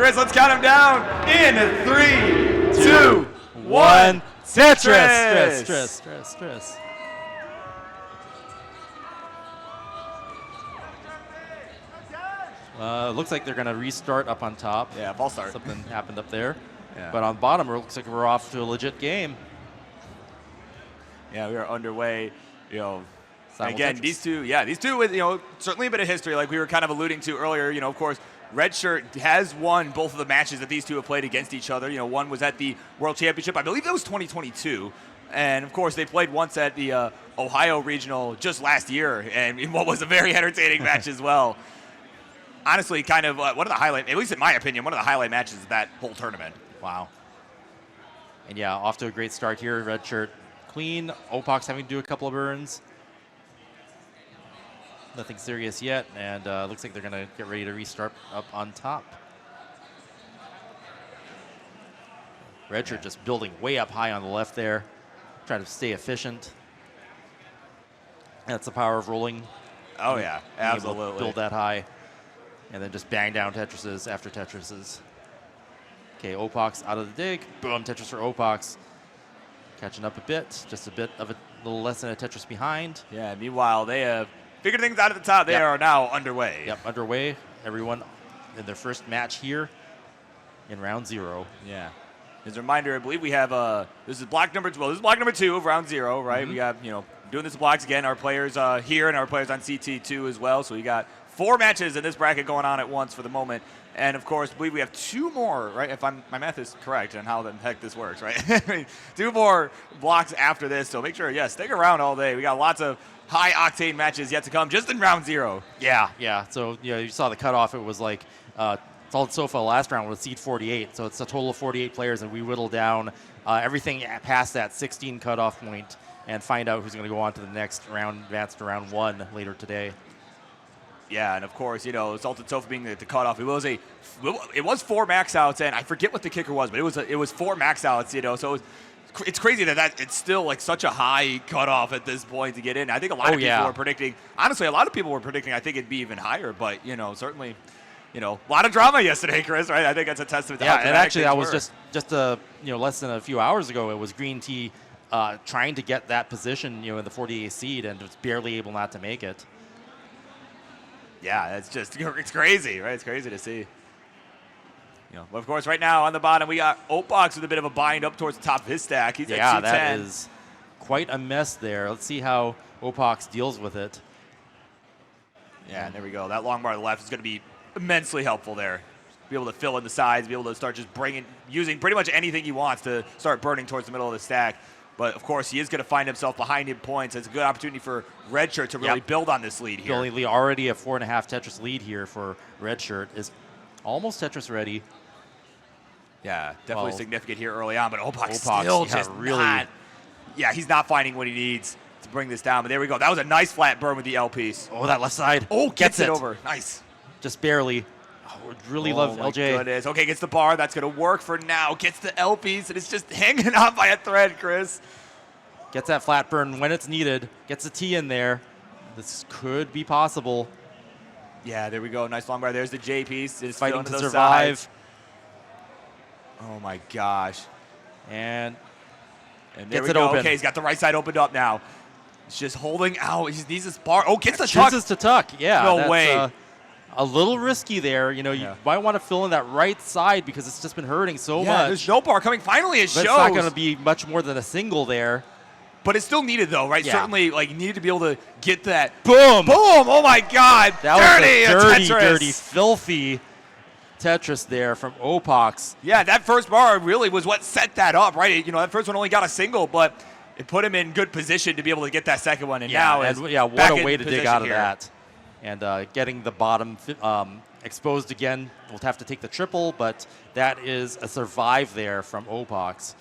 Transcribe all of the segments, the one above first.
Chris, let's count him down in 3, 2, 1. Tetris! Stress. Looks like they're going to restart up on top. Yeah, false start. Something happened up there. Yeah. But on bottom, it looks like we're off to a legit game. Yeah, we are underway. Again, Tetris. these two with, certainly a bit of history, like we were kind of alluding to earlier. Of course, Redshurt has won both of the matches that these two have played against each other. One was at the World Championship. I believe that was 2022. And, of course, they played once at the Ohio Regional just last year, and in what was a very entertaining match as well. Honestly, kind of one of the highlight, at least in my opinion, one of the highlight matches of that whole tournament. Wow. And, yeah, off to a great start here. Redshurt clean. Opaux having to do a couple of burns. Nothing serious yet, and looks like they're going to get ready to restart up on top. Redshurt just building way up high on the left there, trying to stay efficient. That's the power of rolling. Oh, yeah, absolutely. Able to build that high, and then just bang down Tetrises after Tetrises. Okay, Opaux out of the dig. Boom, Tetris for Opaux. Catching up a bit, just a bit of a little less than a Tetris behind. Yeah, meanwhile, they have figured things out at the top. They are now underway. Yep, underway. Everyone in their first match here in round 0. Yeah. As a reminder, I believe we have this is block number 12. This is block number 2 of round 0, right? We got, doing this blocks again. Our players here and our players on CT2 as well. So we got 4 matches in this bracket going on at once for the moment. And, of course, I believe we have 2 more, right, if my math is correct on how the heck this works, right? 2 more blocks after this, so make sure, stick around all day. We got lots of high-octane matches yet to come just in round 0. Yeah. So, you saw the cutoff. It was like Solid Sofa last round was seed 48, so it's a total of 48 players, and we whittle down everything past that 16 cutoff point and find out who's going to go on to the next round, advance to round 1 later today. Yeah, and of course, Salted Sofa being the cutoff, it was 4 max outs, and I forget what the kicker was, but it was 4 max outs, so it's crazy that it's still like such a high cutoff at this point to get in. I think a lot of people were predicting, honestly, I think it'd be even higher, but certainly, a lot of drama yesterday, Chris, right? I think that's a testament to how and actually that was just less than a few hours ago. It was Green Tea trying to get that position, in the 48 seed, and was barely able not to make it. Yeah, it's crazy, right? It's crazy to see. Of course, right now on the bottom, we got Opaux with a bit of a bind up towards the top of his stack. He's at 210. That is quite a mess there. Let's see how Opaux deals with it. Yeah, and there we go. That long bar to the left is going to be immensely helpful there. Be able to fill in the sides, be able to start just using pretty much anything he wants to start burning towards the middle of the stack. But, of course, he is going to find himself behind in points. It's a good opportunity for Redshurt to really build on this lead here. Already a 4.5 Tetris lead here for Redshurt. Is almost Tetris ready. Yeah, definitely significant here early on. But Opaux still just really he's not finding what he needs to bring this down. But there we go. That was a nice flat burn with the L piece. Oh, that left side. Oh, gets it over. Nice. Just barely. Would really love LJ. Goodness. Okay, gets the bar. That's going to work for now. Gets the L piece, and it's just hanging on by a thread, Chris. Gets that flat burn when it's needed. Gets the T in there. This could be possible. Yeah, there we go. Nice long bar. There's the J piece. It's fighting to survive. Sides. Oh, my gosh. And there we go. Open. Okay, he's got the right side opened up now. He's just holding out. He needs this bar. Oh, gets the tuck. Chooses to tuck. Yeah. No way. A little risky there. You might want to fill in that right side because it's just been hurting so much. There's no bar coming. Finally, it shows. It's not going to be much more than a single there. But it's still needed, though, right? Yeah. Certainly, you needed to be able to get that. Boom! Boom! Oh, my God. That was a dirty, filthy Tetris there from Opaux. Yeah, that first bar really was what set that up, right? That first one only got a single, but it put him in good position to be able to get that second one. And now what a way to dig out of that. And getting the bottom exposed again. We'll have to take the triple, but that is a survive there from Opaux.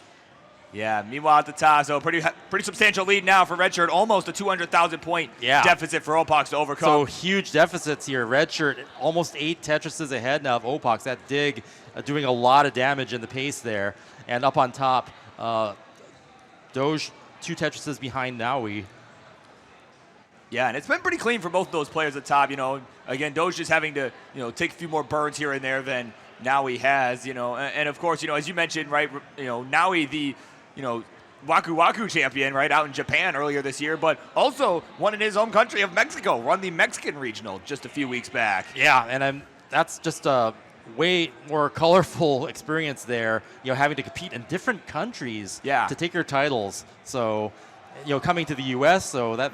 Yeah, meanwhile at the top, so pretty substantial lead now for Redshurt. Almost a 200,000 point deficit for Opaux to overcome. So huge deficits here. Redshurt almost 8 Tetrises ahead now of Opaux. That dig doing a lot of damage in the pace there. And up on top, Doge 2 Tetrises behind Nowi. Yeah, and it's been pretty clean for both of those players at the top. Again, Doge just having to, take a few more burns here and there than Nowi has, and of course, as you mentioned, right, Nowi, the, Waku Waku champion, right, out in Japan earlier this year, but also one in his home country of Mexico, won the Mexican regional just a few weeks back. Yeah, and that's just a way more colorful experience there, having to compete in different countries to take your titles. So, coming to the U.S., so that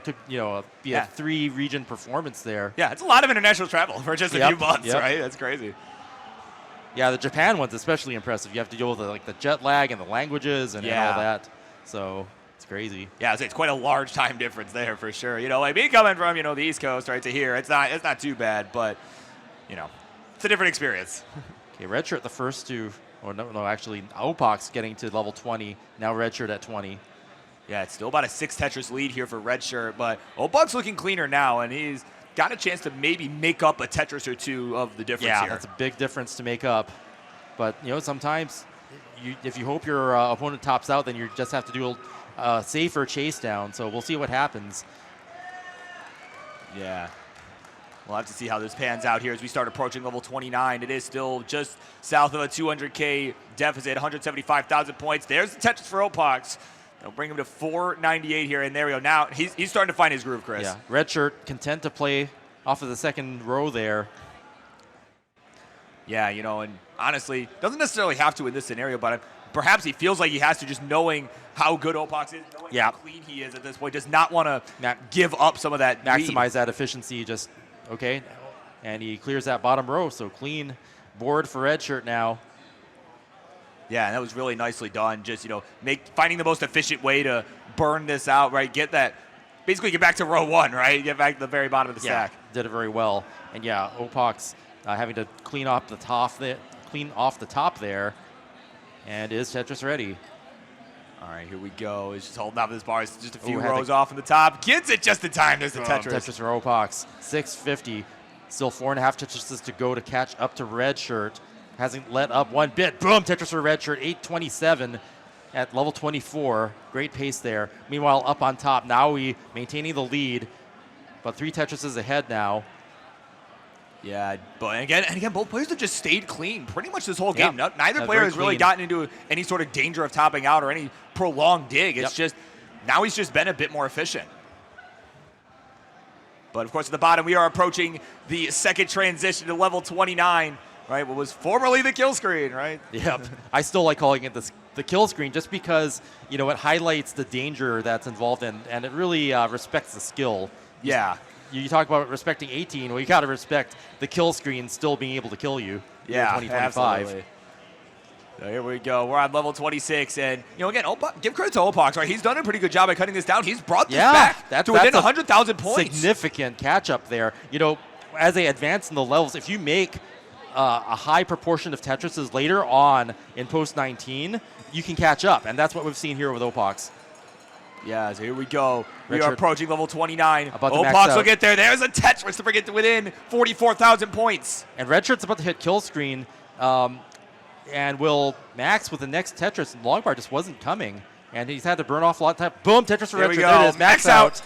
could, be a 3-region performance there. Yeah, it's a lot of international travel for just a few months, right? That's crazy. Yeah, the Japan one's especially impressive. You have to deal with the jet lag and the languages and all that. So it's crazy. Yeah, it's quite a large time difference there for sure. Me coming from the East Coast right to here, it's not too bad, but it's a different experience. Okay, Redshirt the first to, actually Opaux getting to level 20. Now Redshirt at 20. Yeah, it's still about a 6 Tetris lead here for Redshirt, but Opaux looking cleaner now, and he's got a chance to maybe make up a Tetris or two of the difference here. Yeah, that's a big difference to make up. But, sometimes if you hope your opponent tops out, then you just have to do a safer chase down. So we'll see what happens. Yeah. We'll have to see how this pans out here as we start approaching level 29. It is still just south of a 200K deficit, 175,000 points. There's the Tetris for Opaux. They'll bring him to 498 here, and there we go. Now he's starting to find his groove, Chris. Yeah, Redshirt content to play off of the second row there. Yeah, and honestly, doesn't necessarily have to in this scenario, but perhaps he feels like he has to, just knowing how good Opaux is, knowing how clean he is at this point. Does not want to give up some of that maximize lead. That efficiency. Just okay, and he clears that bottom row. So clean board for Redshirt now. Yeah, and that was really nicely done. Just, finding the most efficient way to burn this out, right? Basically get back to row 1, right? Get back to the very bottom of the stack. Did it very well. And yeah, Opaux having to clean off the top there, and is Tetris ready. All right, here we go. He's just holding off this bar. It's just a few rows off in the top. Gets it just in time. There's the Tetris. Tetris for Opaux. 650. Still 4.5 Tetrises to go to catch up to Redshirt. Hasn't let up one bit. Boom, Tetris for Redshirt, 827 at level 24. Great pace there. Meanwhile, up on top, Nowi maintaining the lead, but 3 Tetrises ahead now. Yeah, but again, both players have just stayed clean pretty much this whole game. Neither player has really clean. gotten into any sort of danger of topping out or any prolonged dig. It's just, now he's just been a bit more efficient. But of course, at the bottom, we are approaching the second transition to level 29. Right, what was formerly the kill screen, right? Yep. I still like calling it the kill screen just because, it highlights the danger that's involved and it really respects the skill. Yeah. You talk about respecting 18, well, you got to respect the kill screen still being able to kill you. Yeah, 2025. Absolutely. So here we go. We're on level 26, and again, give credit to Opaux, right? He's done a pretty good job at cutting this down. He's brought this back to within 100,000 points. Significant catch up there. As they advance in the levels, if you make a high proportion of Tetrises later on in post 19, you can catch up, and that's what we've seen here with Opaux. Yeah, so here we go. We are approaching level 29. Opaux will get there. There's a Tetris to bring it to within 44,000 points. And Redshirt's about to hit kill screen, and will max with the next Tetris. And Longbar just wasn't coming, and he's had to burn off a lot of time. Boom, Tetris for Redshirt. There it is, max out.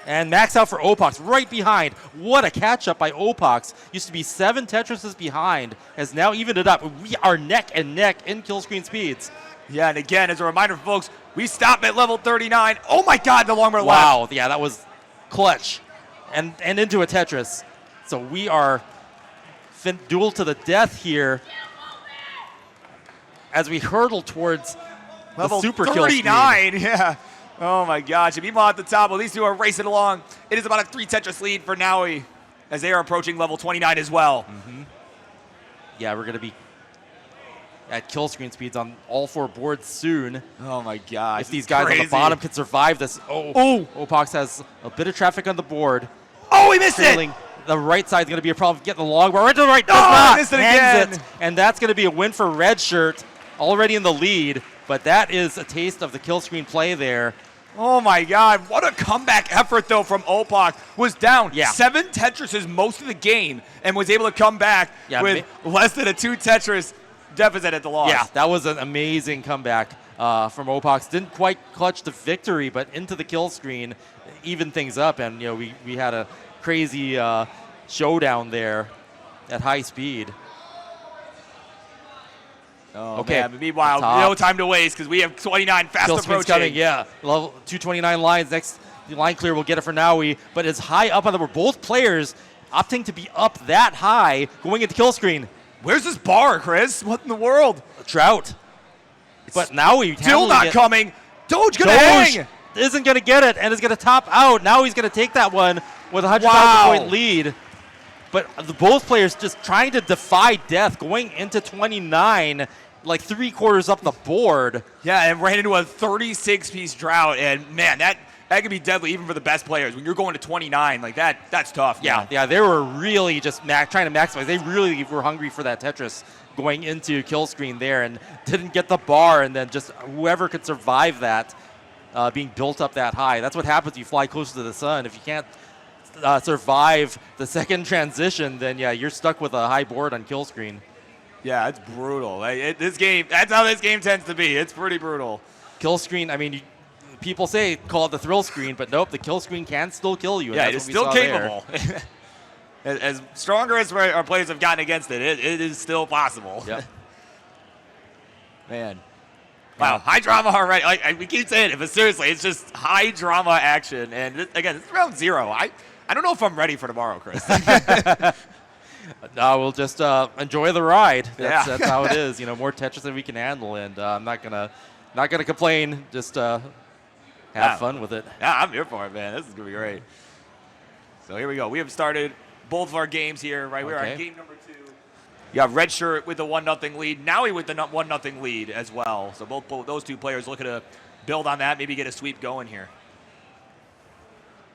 And max out for Opaux, right behind. What a catch-up by Opaux. Used to be 7 Tetrises behind, has now evened it up. We are neck and neck in kill screen speeds. Yeah, and again, as a reminder for folks, we stop at level 39. Oh my God, the long run left. Wow, yeah, that was clutch. And into a Tetris. So we are duel to the death here as we hurtle towards level the super 39, yeah. Oh my gosh, and meanwhile at the top, well, these two are racing along. It is about a 3 Tetris lead for Nowi as they are approaching level 29 as well. Mm-hmm. Yeah, we're going to be at kill screen speeds on all 4 boards soon. Oh my gosh. If these guys on the bottom can survive this. Opaux has a bit of traffic on the board. Oh, he missed it! The right side is going to be a problem. Getting the long bar right to the right. He missed it again. And that's going to be a win for Redshirt, already in the lead. But that is a taste of the kill screen play there. Oh my God, what a comeback effort though from Opaux. Was down 7 Tetrises most of the game and was able to come back with less than a 2 Tetris deficit at the loss. Yeah, that was an amazing comeback from Opaux. Didn't quite clutch the victory, but into the kill screen, even things up. And we had a crazy showdown there. at high speed. Oh, okay. Man. Meanwhile, no time to waste because we have 29 fast Kill screen's approaching. coming, yeah. Level 229 lines. Next line clear will get it for Nowi, but it's high up on the board. Both players opting to be up that high going into kill screen. Where's this bar, Chris? What in the world? Drought. But Nowi Still not coming. Doge gonna hang. Isn't gonna get it and is gonna top out. Now he's gonna take that one with a 100,000 point lead. But both players just trying to defy death, going into 29, like 3/4 up the board. Yeah, and ran into a 36-piece drought, and man, that could be deadly even for the best players. When you're going to 29, like that's tough. Yeah, they were really just trying to maximize. They really were hungry for that Tetris going into kill screen there and didn't get the bar, and then just whoever could survive that being built up that high. That's what happens when you fly closer to the sun. If you can't survive the second transition, then yeah, you're stuck with a high board on kill screen. Yeah, it's brutal. This game, that's how this game tends to be. It's pretty brutal. Kill screen, I mean, people say call it the thrill screen, but nope, the kill screen can still kill you. Yeah, it's still capable. As stronger as our players have gotten against it, it is still possible. Yep. Man. Wow, high drama already. Like we keep saying it, but seriously, it's just high drama action. And again, it's round 0. I don't know if I'm ready for tomorrow, Chris. No, we'll just enjoy the ride. That's how it is. You know, more Tetris than we can handle, and I'm not gonna complain. Just have fun with it. Yeah, I'm here for it, man. This is gonna be great. So here we go. We have started both of our games here, right? We're on game number 2. You have Redshurt with the 1-0 lead. Nowi with the 1-0 lead as well. So both those two players looking to build on that, maybe get a sweep going here.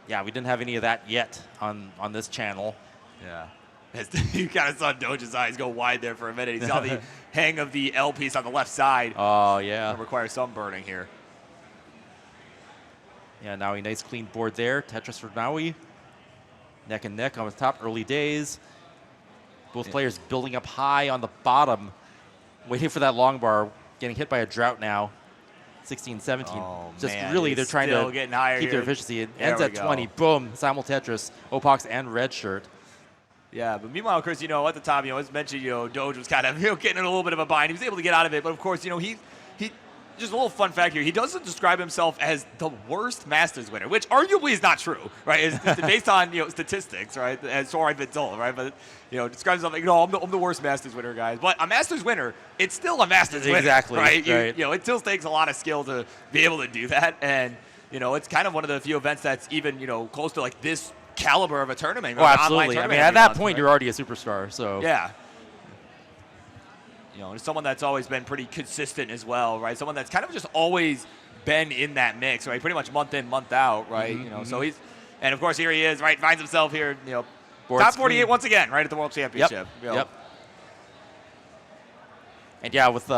Yeah, we didn't have any of that yet on this channel. Yeah. You kind of saw Doge's eyes go wide there for a minute. He saw the hang of the L piece on the left side. Oh, yeah. It requires some burning here. Yeah, Nowi, nice clean board there. Tetris for Nowi. Neck and neck on the top, early days. Both players building up high on the bottom, waiting for that long bar, getting hit by a drought now. 16, 17. Oh, just man, really, they're trying to keep their here. efficiency. It There ends at 20. Boom, simul Tetris, Opaux and Redshurt. Yeah, but meanwhile, Chris, at the top, as mentioned, Doge was kind of getting in a little bit of a bind. He was able to get out of it, but of course, he just a little fun fact here. He doesn't describe himself as the worst Masters winner, which arguably is not true, right? It's based on statistics, right? As so I've been told, right? But describes himself like, I'm the worst Masters winner, guys. But a Masters winner, it's still a Masters winner, exactly, right? right. It still takes a lot of skill to be able to do that, and it's kind of one of the few events that's even close to like this caliber of a tournament. Oh, absolutely. I mean, at that point, you're already a superstar. So yeah. Someone that's always been pretty consistent as well, right? Someone that's kind of just always been in that mix, right? Pretty much month in, month out, right? So he's, and of course here he is, right? Finds himself here, top 48 once again, right at the World Championship. Yep. And yeah, with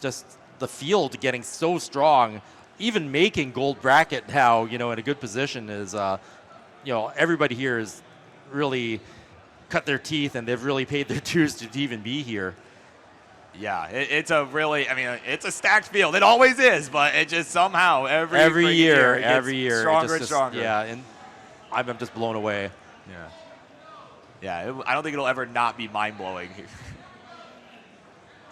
just the field getting so strong, even making gold bracket now, in a good position is, everybody here has really cut their teeth and they've really paid their dues to even be here. Yeah, it's it's a stacked field. It always is, but it just somehow every year stronger and stronger. Yeah, and I'm just blown away. Yeah, I don't think it'll ever not be mind-blowing.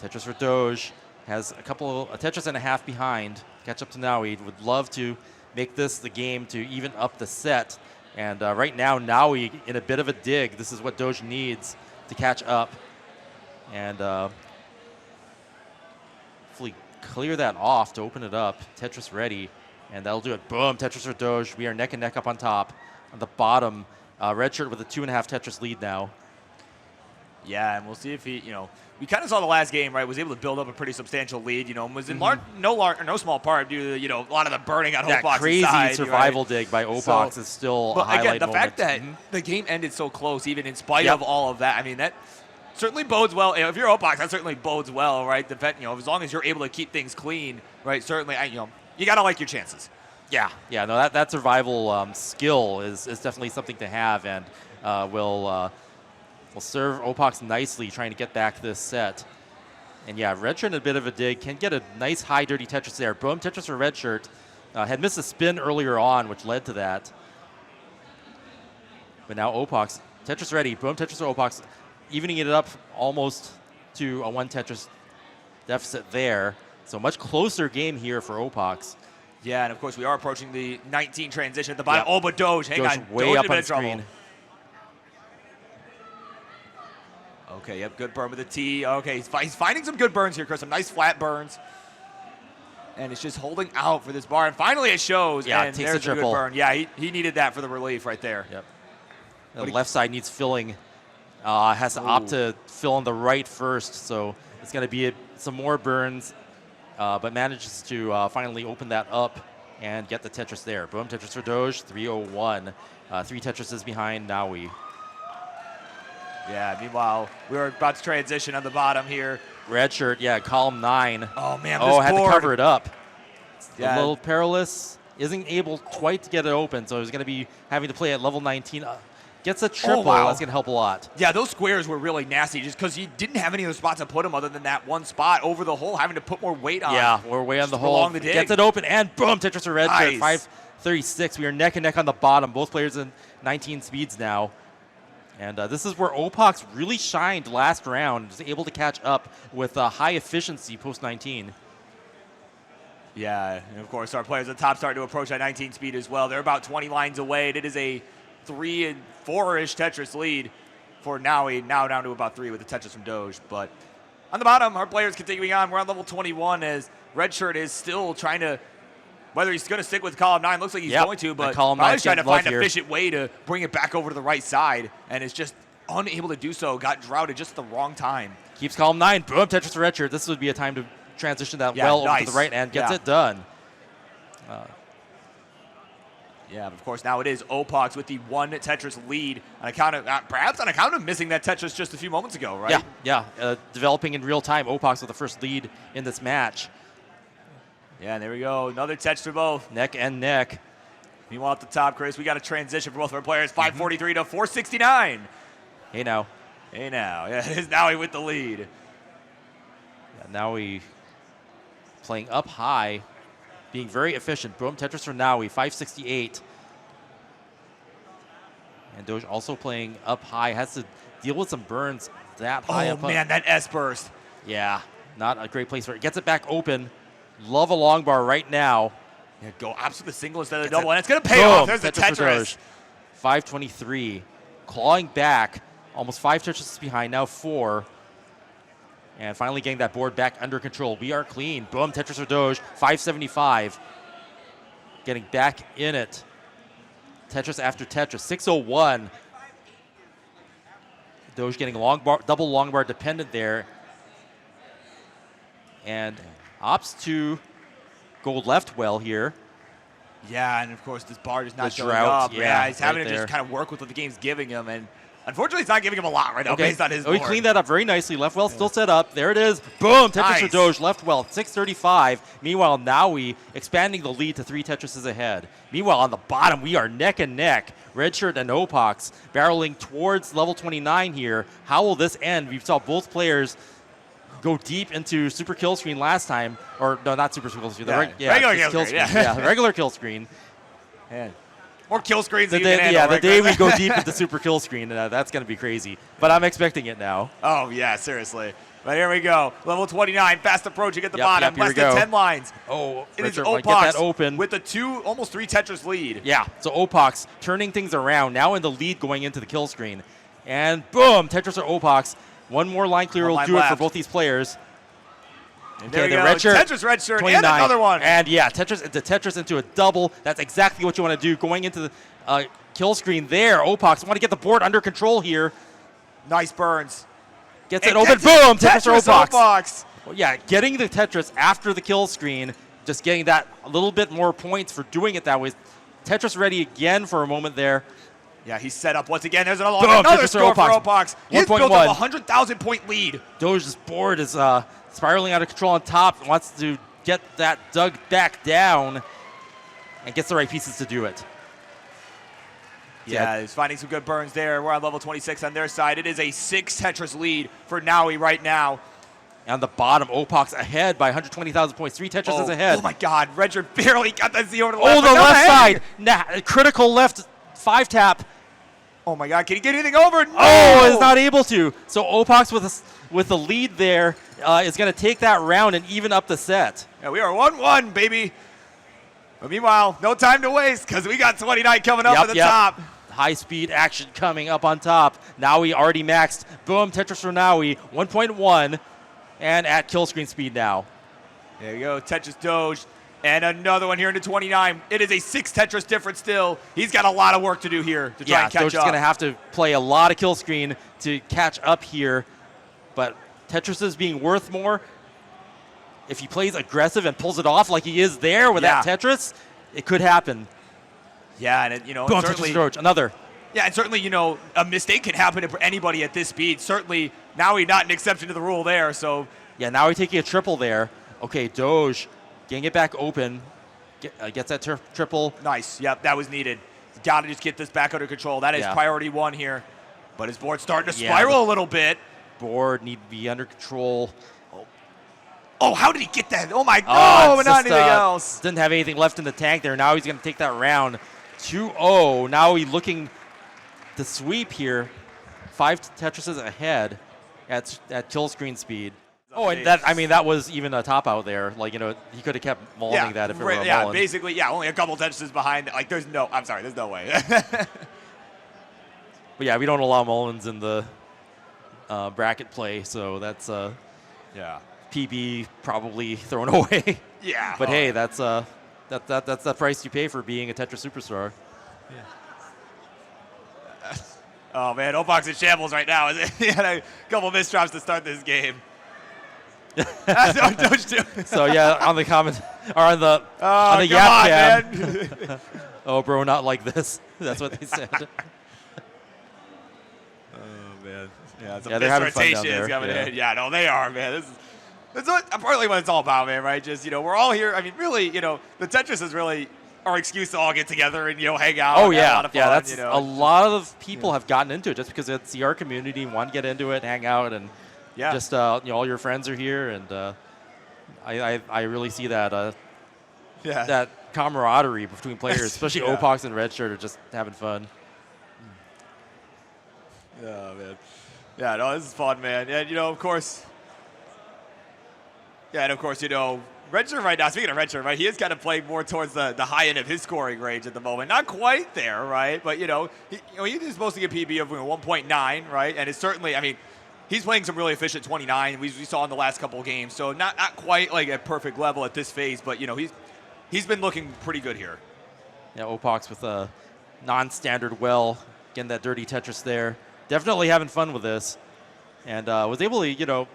Tetris for Doge has a Tetris and a half behind. Catch up to Nowi. Would love to make this the game to even up the set. And right now, Nowi in a bit of a dig. This is what Doge needs to catch up. And hopefully clear that off to open it up. Tetris ready. And that'll do it. Boom, Tetris for Doge. We are neck and neck up on top. On the bottom, Redshurt with a 2.5 Tetris lead now. Yeah, and we'll see if he, we kind of saw the last game, right, was able to build up a pretty substantial lead, and was in no small part due to, a lot of the burning on Opaux' side. That crazy survival dig by Opaux is still a highlight again, the moment. fact that the game ended so close, even in spite of all of that, I mean, that certainly bodes well. If you're Opaux, that certainly bodes well, right? As long as you're able to keep things clean, right, certainly, you got to like your chances. Yeah, no, that survival skill is definitely something to have, and will serve Opaux nicely trying to get back this set. And yeah, Redshurt in a bit of a dig, can get a nice high dirty Tetris there. Boom, Tetris for Redshurt. Had missed a spin earlier on, which led to that. But now Opaux, Tetris ready. Boom, Tetris for Opaux. evening it up almost to a 1 Tetris deficit there. So much closer game here for Opaux. Yeah, and of course we are approaching the 19 transition at the bottom. Yep. Oh, but Doge, hang Doge on. way Doge up in a on bit of trouble. screen. Okay, yep, good burn with the T. Okay, he's finding some good burns here, Chris. Some nice flat burns. And it's just holding out for this bar. And finally it shows. Yeah, and it takes there's a a good triple. burn. Yeah, he needed that for the relief right there. Yep. The left side needs filling. Has to opt to fill on the right first. So it's going to be some more burns. But manages to finally open that up and get the Tetris there. Boom, Tetris for Doge, 301. 3 Tetrises behind Nowi. Yeah, meanwhile, we were about to transition on the bottom here. Redshirt, yeah, column 9. Oh, man, Oh, this had to board. cover it up. Yeah. A little perilous. Isn't able quite to get it open, so he's going to be having to play at level 19. Gets a triple. wow. That's going to help a lot. Yeah, those squares were really nasty just because he didn't have any other spots to put him other than that one spot over the hole, having to put more weight on. Yeah, we're way on the Just hole. prolong the dig. Gets it open, and boom, Tetris for Redshirt. Nice. 536. We are neck and neck on the bottom. Both players in 19 speeds now. And this is where Opaux really shined last round. Was able to catch up with high efficiency post 19. Yeah, and of course our players at the top starting to approach that 19 speed as well. They're about 20 lines away, and it is a 3 and 4-ish Tetris lead for Nowi, now down to about 3 with the Tetris from Doge. But on the bottom, our players continuing on. We're on level 21 as Redshirt is still trying to, whether he's going to stick with column 9, looks like he's going to, but column probably trying to find an here. efficient way to bring it back over to the right side, and is just unable to do so. Got droughted just at the wrong time. Keeps column 9. Boom, Tetris for Redshirt. This would be a time to transition that well over to the right and gets it done. Yeah, but of course now it is Opaux with the 1 Tetris lead on account of perhaps on account of missing that Tetris just a few moments ago, right? Yeah. Developing in real time. Opaux with the first lead in this match. Yeah, and there we go. Another Tetris for both. Neck and neck. Meanwhile, at the top, Chris, we got a transition for both of our players. 543 to 469. Hey now. Hey now. Yeah, it is Nowi with the lead. Yeah, Nowi playing up high, being very efficient. Boom, Tetris for Nowi, 568. And Doge also playing up high, has to deal with some burns that high up. Oh, man, that S burst. Yeah, not a great place for it. Gets it back open. Love a long bar right now. Yeah, go absolutely single instead of Gets double, it. and it's going to pay Boom, off. There's the Tetris for Tetris. Doge. 523. Clawing back, almost 5 Tetrises behind, now 4. And finally getting that board back under control. We are clean. Boom, Tetris for Doge, 575. Getting back in it. Tetris after Tetris, 601. Doge getting long bar, double long bar dependent there. And opts to go left well here. Yeah, and of course this bar is not The showing drought, up. yeah, He's having right to just there. kind of work with what the game's giving him, and unfortunately it's not giving him a lot right now based on his Oh, he board. cleaned that up very nicely. Left well still set up. There it is. Boom, Tetris for Nice. Doge, left well, 635. Meanwhile, Nowi expanding the lead to 3 Tetrises ahead. Meanwhile, on the bottom, we are neck and neck. Redshirt and Opaux barreling towards level 29 here. How will this end? We saw both players go deep into super kill screen last time. Or, no, not super kill screen. Regular just kill screen, yeah. Yeah, regular kill screen. Man. More kill screens The than you can day, handle, yeah, the right, day Chris? we go deep into super kill screen, that's going to be crazy. But I'm expecting it now. Oh, yeah, seriously. But here we go. Level 29, fast approaching at the Yep, bottom. here Less we than go. 10 lines. Oh, It is Redshirt might get that Opaux open. with the almost 3 Tetris lead. Yeah, so Opaux turning things around, now in the lead going into the kill screen. And boom, Tetris or Opaux. One more line clear One will line do it for left. both these players. And there we the go. Redshirt, Tetris, Redshirt, 29. and another one. And yeah, Tetris into a double. That's exactly what you want to do. Going into the kill screen there, Opaux want to get the board under control here. Nice burns. Gets And it open, gets boom, it. Tetris or Opaux. Opaux. Well, yeah, getting the Tetris after the kill screen, just getting that a little bit more points for doing it that way. Tetris ready again for a moment there. Yeah, he's set up once again. There's another, Boom, another Tetris score for Opaux. Opaux. He's built 1.1. up a 100,000-point lead. Doge's board is spiraling out of control on top. Wants to get that dug back down and gets the right pieces to do it. Yeah, he's finding some good burns there. We're on level 26 on their side. It is a 6 Tetris lead for Nowi right now. On the bottom, Opaux ahead by 120,000 points. 3 Tetrises ahead. Oh my God, Redshirt barely got that Z over to the Oh, left. the but no, left hey! side. Nah, critical left 5 tap. Oh my God, can he get anything over? No! Oh, is not able to. So Opaux with the lead there is going to take that round and even up the set. Yeah, we are 1-1, baby. But meanwhile, no time to waste because we got 29 coming up at the top. High-speed action coming up on top. Nowi already maxed. Boom, Tetris for Nowi, 1.1, and at kill screen speed now. There you go, Tetris Doge. And another one here into 29. It is a 6 Tetris difference still. He's got a lot of work to do here to try and catch Doge's up. going to have to play a lot of kill screen to catch up here. But Tetris is being worth more. If he plays aggressive and pulls it off like he is there with that Tetris, it could happen. Yeah, and you know, Boom, certainly, Tetris Doge, another. Yeah, and certainly, you know, a mistake can happen to anybody at this speed. Certainly, Nowi not an exception to the rule there. So yeah, Nowi taking a triple there. Okay, Doge getting it back open. Gets that triple. Nice. Yep, that was needed. Got to just get this back under control. That is priority 1 here. But his board's starting to spiral a little bit. Board need to be under control. Oh, how did he get that? Oh, my God. But not anything else. Didn't have anything left in the tank there. Now he's going to take that round. 2-0. Now he's looking to sweep here. 5 Tetrises ahead at kill screen speed. Oh, and that was even a top out there. Like, you know, he could have kept mulling that if it were a mullen. Basically, only a couple Tetrises behind. Like, there's no way. But yeah, we don't allow mullins in the bracket play, so that's PB probably thrown away. Yeah. But hey, that's the price you pay for being a Tetris superstar. Yeah. Oh man, Opaux in shambles right now. He had a couple misdrops to start this game. That's what Doge do. So yeah, on the comment or on the Yap cam. Oh, bro, not like this. That's what they said. Oh man. Yeah, they're having fun down there. Coming in. Yeah, no, they are, man. This is partly what it's all about, man, right? Just, you know, we're all here. I mean, really, you know, the Tetris is really our excuse to all get together and, you know, hang out. Oh, and have a lot of fun, that's you know. a lot of people have gotten into it just because it's the art community, want to get into it, hang out, and just, you know, all your friends are here, and I really see that that camaraderie between players, especially Opaux and Redshurt, are just having fun. Yeah, man. Yeah, no, this is fun, man. And, you know, of course, you know, Redshurt right now, speaking of Redshurt, right, he is kind of playing more towards the high end of his scoring range at the moment. Not quite there, right? But, you know, he's supposed to get PB of 1.9, right? And it's certainly, I mean, he's playing some really efficient 29. We saw in the last couple of games. So not quite like at perfect level at this phase, but, you know, he's been looking pretty good here. Yeah, Opaux with a non-standard getting that dirty Tetris there. Definitely having fun with this. And was able to, you know,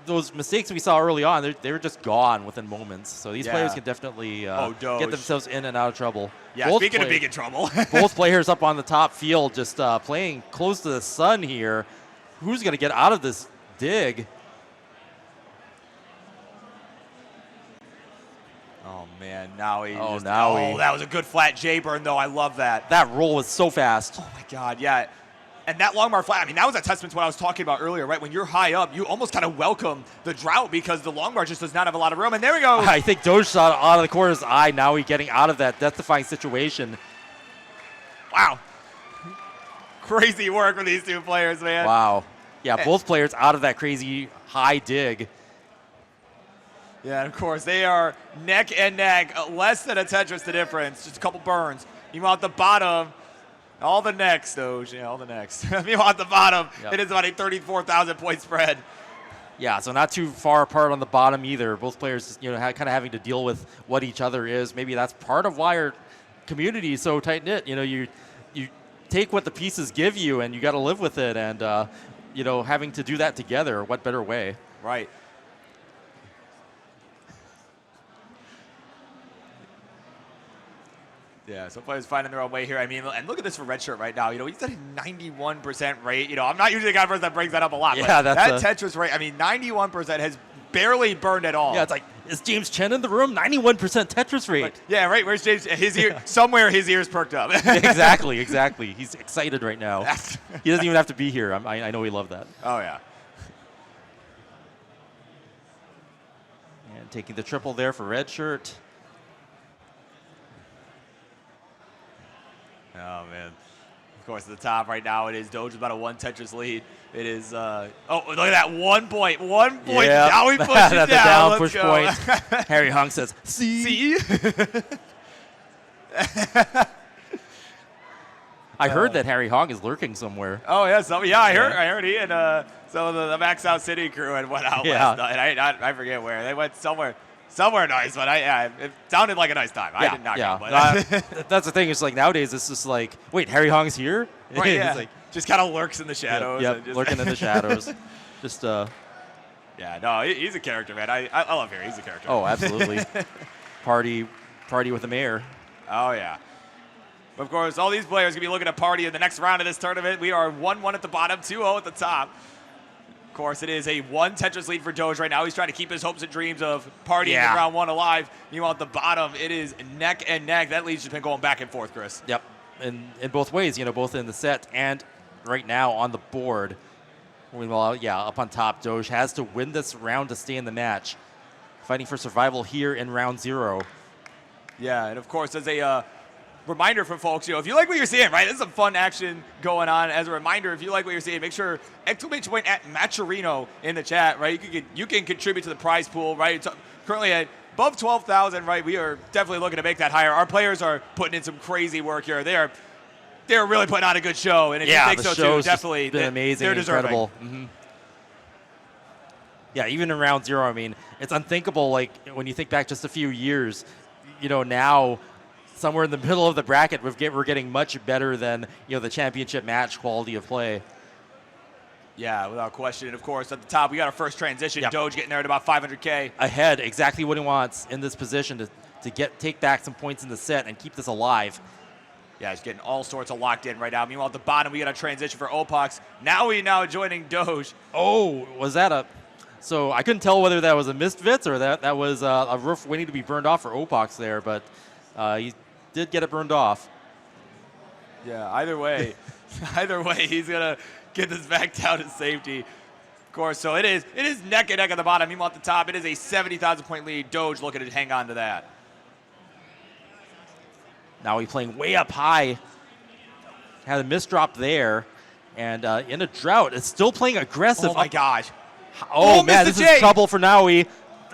those mistakes we saw early on, they were just gone within moments. So these players can definitely get themselves in and out of trouble. Yeah, speaking of being in trouble. Both players up on the top field just playing close to the sun here. Who's going to get out of this dig? Oh, man. Nowi. Nowi. Oh, that was a good flat J-burn, though. I love that. That roll was so fast. Oh, my God, yeah. And that long bar flat, I mean, that was a testament to what I was talking about earlier, right? When you're high up, you almost kind of welcome the drought because the long bar just does not have a lot of room. And there we go. I think Doge saw it out of the corner of his eye. Now he's getting out of that death-defying situation. Wow. Crazy work for these two players, man. Wow. Yeah, both players out of that crazy high dig. Yeah, and of course, they are neck and neck. Less than a Tetris the difference. Just a couple burns. Meanwhile, at the bottom, all the necks, Doge. Yeah, all the necks. Meanwhile, at the bottom, it is about a 34,000 point spread. Yeah, so not too far apart on the bottom either. Both players, you know, kind of having to deal with what each other is. Maybe that's part of why our community is so tight-knit. You know, you take what the pieces give you, and you got to live with it. And, you know, having to do that together, what better way? Right. Yeah, some players finding their own way here. I mean, and look at this for Redshurt right now. You know, he's at a 91% rate. You know, I'm not usually the guy that brings that up a lot. Yeah, but that Tetris rate, I mean, 91% has barely burned at all. Yeah, it's like, is James Chen in the room? 91% Tetris rate. Like, yeah, right. Where's James? His ear, somewhere his ears perked up. Exactly. He's excited right now. He doesn't even have to be here. I know he loved that. Oh, yeah. And taking the triple there for Redshurt. Oh, man. Of course, at the top right now, it is Doge about a 1 Tetris lead. It is, oh, look at that, 1 point. 1 point. Yep. Now he pushes That's down. a down Let's push go. point. Harry Hung says, see? I heard that Harry Hong is lurking somewhere. Oh, yeah. I heard he and some of the Max Out City crew and went out last night. I forget where. They went somewhere nice, but it sounded like a nice time. I did not go. But that's the thing. It's like nowadays, it's just like, wait, Harry Hong's here? Right, yeah. It's like, just kind of lurks in the shadows. Yep, and just lurking in the shadows. Just, Yeah, no, he's a character, man. I love Harry. He's a character. Oh, absolutely. Party with the mayor. Oh, yeah. Of course, all these players going to be looking to party in the next round of this tournament. We are 1-1 at the bottom, 2-0 at the top. Of course, it is a 1 Tetris lead for Doge right now. He's trying to keep his hopes and dreams of partying in round 1 alive. Meanwhile, at the bottom, it is neck and neck. That lead's just been going back and forth, Chris. Yep, in both ways, both in the set and right now on the board. Meanwhile, up on top, Doge has to win this round to stay in the match. Fighting for survival here in round 0. Yeah, and of course, as a reminder for folks, if you like what you're seeing, right, there's some fun action going on. As a reminder, if you like what you're seeing, make sure exclamation point at Matcherino in the chat, right? You can contribute to the prize pool, right? It's currently at above 12,000, right? We are definitely looking to make that higher. Our players are putting in some crazy work here. They're really putting on a good show, and if you think so too, definitely been amazing, they're deserving. Incredible. Mm-hmm. Yeah, even in round 0, I mean, it's unthinkable. Like when you think back just a few years, now somewhere in the middle of the bracket, we're getting much better than the championship match quality of play. Yeah, without question. And of course, at the top, we got our first transition. Yep. Doge getting there at about 500K. Ahead, exactly what he wants in this position to take back some points in the set and keep this alive. Yeah, he's getting all sorts of locked in right now. Meanwhile, at the bottom, we got a transition for Opaux. Now joining Doge. Oh, was that a... So I couldn't tell whether that was a missed Vitz or that was a roof waiting to be burned off for Opaux there, but he did get it burned off. Yeah, either way, he's going to get this back down to safety. Of course, so it is neck and neck at the bottom. Meanwhile, at the top, it is a 70,000 point lead. Doge looking to hang on to that. Now he's playing way up high. Had a misdrop there. And in a drought, it's still playing aggressive. Oh, my gosh. Oh, man, this is trouble for Nowi.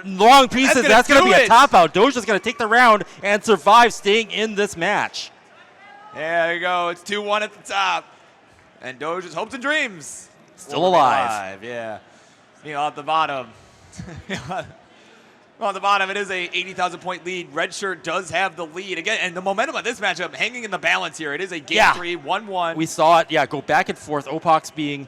Long pieces, that's going to be a top out. Doge is going to take the round and survive staying in this match. Yeah, there you go. It's 2-1 at the top. And Doge's hopes and dreams. Still alive. Yeah. At the bottom. On the bottom, it is a 80,000 point lead. Redshirt does have the lead again, and the momentum of this matchup hanging in the balance here. It is a game 3, 1-1. We saw it, go back and forth. Opaux being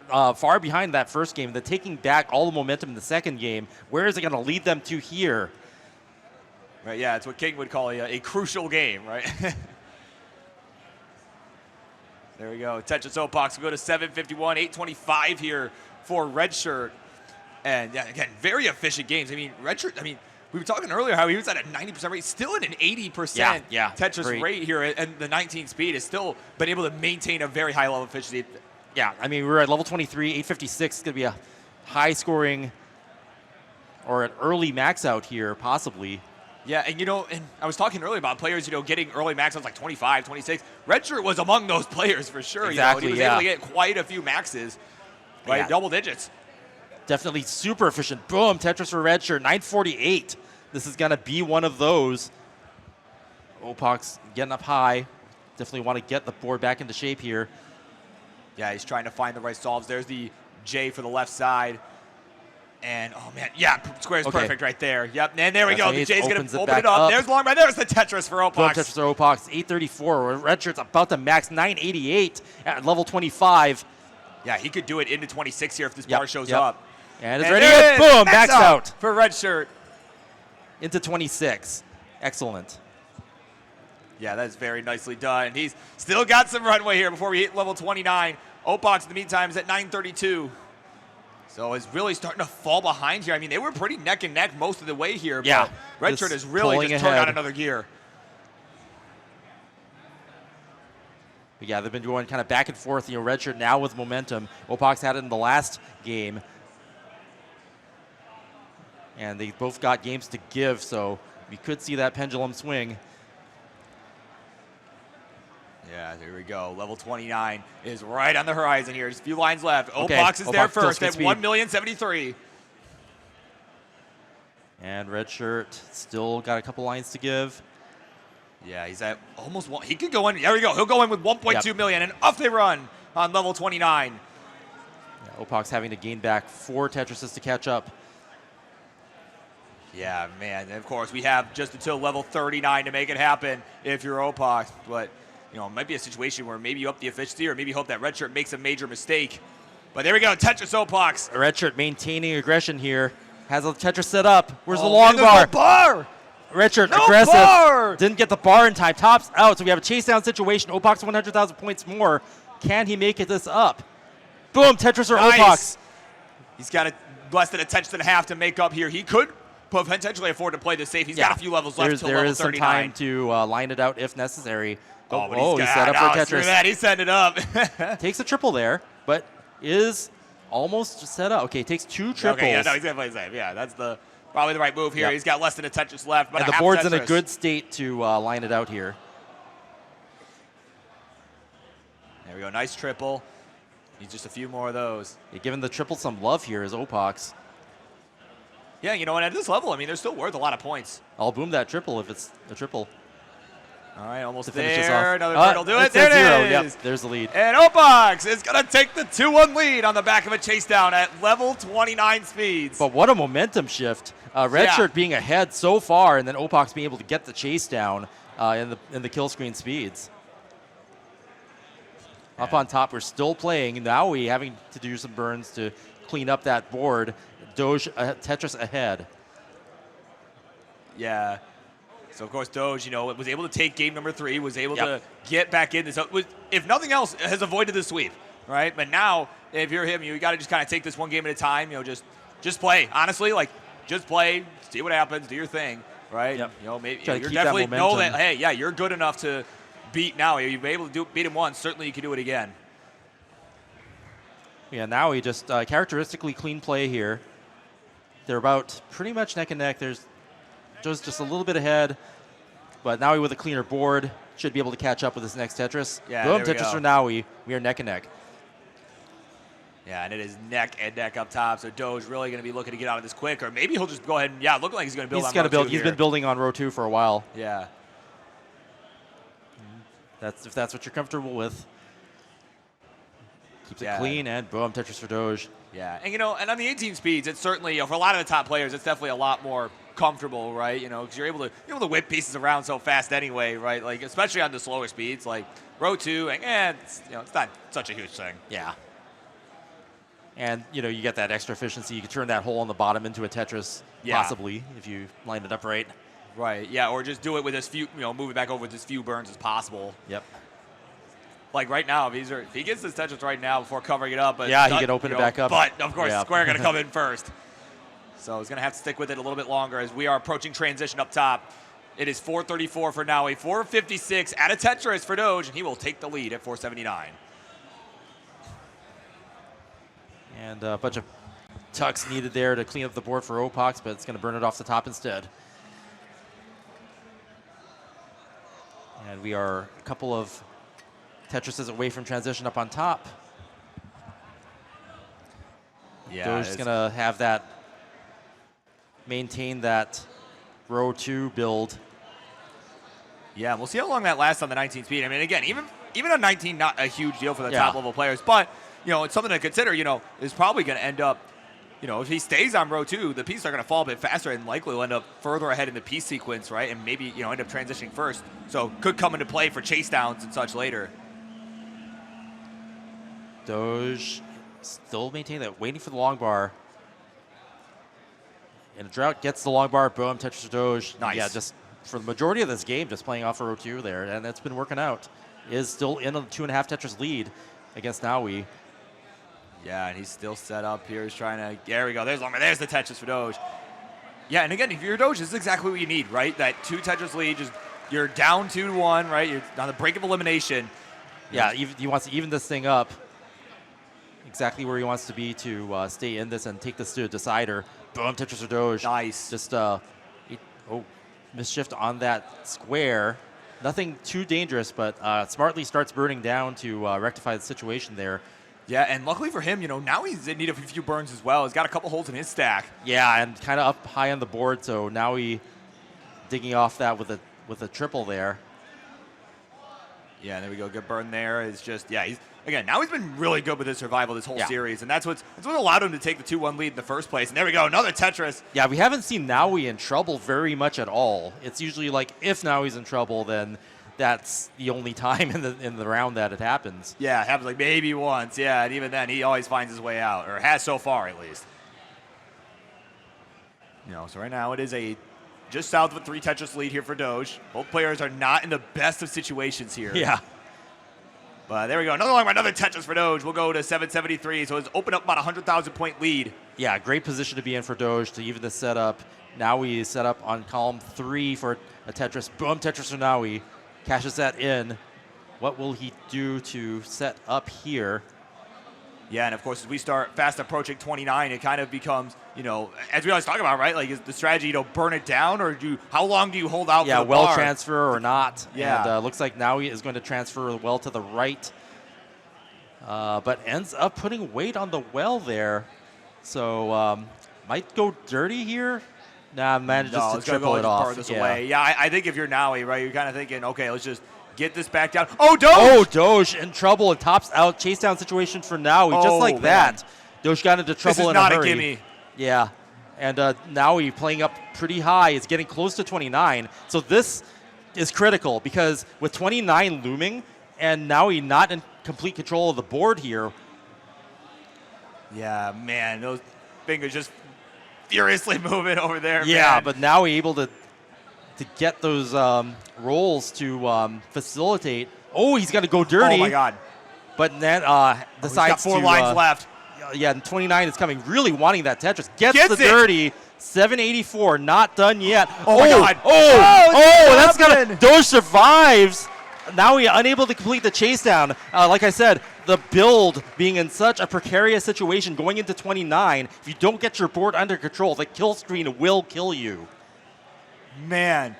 far behind that first game, then taking back all the momentum in the second game. Where is it going to lead them to here? Right, yeah, it's what King would call a crucial game, right? There we go. Tetris Opaux will go to 751, 825 here for Redshirt. And yeah, again, very efficient games. I mean, Redshirt, we were talking earlier how he was at a 90% rate, still at an 80% Tetris rate here, and the 19 speed has still been able to maintain a very high level of efficiency. Yeah, we're at level 23, 856. It's going to be a high scoring or an early max out here, possibly. Yeah, and and I was talking earlier about players, getting early max outs like 25, 26. Redshirt was among those players for sure. Exactly, he was able to get quite a few maxes, right? Double digits. Definitely super efficient. Boom, Tetris for Redshirt, 948. This is going to be one of those. Opaux getting up high. Definitely want to get the board back into shape here. Yeah, he's trying to find the right solves. There's the J for the left side. And, oh, man, yeah, square's perfect right there. Yep, and there we go. The J's going to open it up. There's long right there's the Tetris for Opaux. Tetris for Opaux, 834. Redshirt's about to max 988 at level 25. Yeah, he could do it into 26 here if this bar shows up. And it's ready. Boom, max out for Redshirt. Into 26. Excellent. Yeah, that's very nicely done. He's still got some runway here before we hit level 29. Opaux, in the meantime, is at 932. So it's really starting to fall behind here. They were pretty neck and neck most of the way here. Yeah. But Redshirt has really just turned on another gear. But yeah, they've been going kind of back and forth. Redshirt now with momentum. Opaux had it in the last game. And they both got games to give, so we could see that pendulum swing. Yeah, here we go. Level 29 is right on the horizon here. Just a few lines left. Okay, Opaux is there Opaux still first at speed. 1,073,000. And Redshirt still got a couple lines to give. Yeah, he's at almost one. He could go in. There we go. He'll go in with 1.2 million, and off they run on level 29. Yeah, Opaux having to gain back 4 Tetrises to catch up. Yeah, man. And of course, we have just until level 39 to make it happen if you're Opaux. But, you know, it might be a situation where maybe you up the efficiency or maybe you hope that Redshirt makes a major mistake. But there we go. Tetris Opaux. Redshirt maintaining aggression here. Has a Tetris set up. Where's the Oh, long man, there's bar? no bar. Redshirt No aggressive. bar. Didn't get the bar in time. Tops out. So we have a chase down situation. Opaux 100,000 points more. Can he make it this up? Boom. Tetris or Nice. Opaux. He's got a less than a tenth and a half to make up here. He could potentially afford to play this safe. He's got a few levels left till There level is some 39. time to line it out if necessary. Oh, but he's set up for screw Tetris. that. He's setting it up. Takes a triple there, but is almost set up. Okay, takes 2 triples. Okay, yeah, no, he's going to play safe. Yeah, that's probably the right move here. Yep. He's got less than a Tetris left. But And a the half board's in a Tetris. good state to line it out here. There we go. Nice triple. Needs just a few more of those. Yeah, giving the triple some love here is Opaux. Yeah, you know, and at this level, I mean, they're still worth a lot of points. I'll boom that triple if it's a triple. All right, almost To finish this there. off. Another bird will do it. It's There at 0. it is. Yep, there's the lead. And Opaux is going to take the 2-1 lead on the back of a chase down at level 29 speeds. But what a momentum shift. Redshirt being ahead so far, and then Opaux being able to get the chase down in the kill screen speeds. Up on top, we're still playing. Now we having to do some burns to clean up that board. Doge, Tetris ahead. Yeah. So, of course, Doge, you know, was able to take game number 3, was able Yep. to get back in this. If nothing else, has avoided the sweep, right? But now, if you're him, you got to just kind of take this one game at a time. You know, just play. Honestly, like, just play, see what happens, do your thing, right? Yep. You know, maybe Try to you're keep that definitely know that, momentum. hey, yeah, you're good enough to beat now. You've been able to beat him once. Certainly, you can do it again. Yeah, now he just characteristically clean play here. They're about pretty much neck and neck. There's just a little bit ahead, but Nowi with a cleaner board should be able to catch up with this next Tetris. Yeah, Boom, there we Tetris go. for Nowi. We are neck and neck. Yeah, and it is neck and neck up top. So Doge really going to be looking to get out of this quick, or maybe he'll just go ahead and look like he's going to build. He's on got to row build. 2 He's here. been building on row 2 for a while. Yeah. If that's what you're comfortable with. Keeps Yeah. it clean, and boom, Tetris for Doge. Yeah, and you know, and on the 18 speeds, it's certainly, you know, for a lot of the top players, it's definitely a lot more comfortable, right? You know, because you're able to whip pieces around so fast anyway, right? Like especially on the slower speeds, like row 2, and it's, you know, it's not such a huge thing. Yeah. And you know, you get that extra efficiency. You can turn that hole on the bottom into a Tetris, Yeah. possibly if you line it up right. Right. Yeah, or just do it with as few, you know, move it back over with as few burns as possible. Yep. Like right now, if he gets this Tetris right now before covering it up, but Yeah, he could open it back up. But of course, Yeah. Square going to come in first. So he's going to have to stick with it a little bit longer as we are approaching transition up top. It is 434 for Nowi, 456 at a Tetris for Doge, and he will take the lead at 479. And a bunch of tucks needed there to clean up the board for Opaux, but it's going to burn it off the top instead. And we are a couple of Tetrises away from transition up on top. Yeah, Doge's going to have that, maintain that row 2 build. Yeah, we'll see how long that lasts on the 19 speed. I mean, again, even on 19, not a huge deal for the Yeah. top level players, but you know, it's something to consider. You know, is probably going to end up, you know, if he stays on row 2, the pieces are going to fall a bit faster and likely will end up further ahead in the piece sequence, right? And maybe, you know, end up transitioning first. So could come into play for chase downs and such later. Doge still maintaining that, waiting for the long bar. And a drought gets the long bar, boom, Tetris for Doge. Nice. Yeah, just for the majority of this game, just playing off of row 2 there, and that's been working out. Is still in a 2.5 Tetris lead against Nowi. Yeah, and he's still set up here. He's trying to, there we go. There's the Tetris for Doge. Yeah, and again, if you're Doge, this is exactly what you need, right? That 2 Tetris lead, just you're down 2-1, right? You're on the brink of elimination. Yeah, he wants to even this thing up exactly where he wants to be to stay in this and take this to a decider. Boom, Tetris for Doge. Nice. Just, mischief on that square. Nothing too dangerous, but smartly starts burning down to rectify the situation there. Yeah, and luckily for him, now he's in need of a few burns as well. He's got a couple holes in his stack. Yeah, and kind of up high on the board, so now he digging off that with a triple there. Yeah, there we go. Good burn there. It's just, yeah, now he's been really good with his survival this whole series, and that's what allowed him to take the 2-1 lead in the first place. And there we go, another Tetris. Yeah, we haven't seen Nowi in trouble very much at all. It's usually like if Nowi's in trouble, then that's the only time in the round that it happens. Yeah, it happens like maybe once. Yeah, and even then, he always finds his way out, or has so far at least. So right now it is a just south of a 3 Tetris lead here for Doge. Both players are not in the best of situations here. Yeah. But there we go. Another Tetris for Doge. We'll go to 773. So it's opened up about a 100,000 point lead. Yeah, great position to be in for Doge to even this setup. Nowi is set up on column 3 for a Tetris. Boom, Tetris for Nowi. Cashes that in. What will he do to set up here? Yeah, and of course, as we start fast approaching 29, it kind of becomes, as we always talk about, right? Like, is the strategy, burn it down, or how long do you hold out for the well bar? transfer or not. Yeah. And looks like Nowi is going to transfer well to the right, but ends up putting weight on the well there. So might go dirty here. Nah, manages to triple it off. This away. Yeah, I think if you're Nowi, right, you're kind of thinking, okay, let's just get this back down. Oh, Doge! Oh, Doge in trouble. It tops out chase down situation for Nowi. Just like that. Doge got into trouble in a hurry. This is not a gimme. Yeah. And Nowi playing up pretty high. It's getting close to 29. So this is critical because with 29 looming and Nowi not in complete control of the board here. Yeah, man, those fingers just furiously moving over there. Yeah, man. but Nowi able to get those rolls to facilitate. Oh, he's got to go dirty. Oh, my God. But then decides he's got 4 lines left. Yeah, and 29 is coming, really wanting that Tetris. Gets the dirty. 784, not done yet. Oh, my God. That's going to... Doge survives. Now he unable to complete the chase down. Like I said, the build being in such a precarious situation going into 29, if you don't get your board under control, the kill screen will kill you. Man,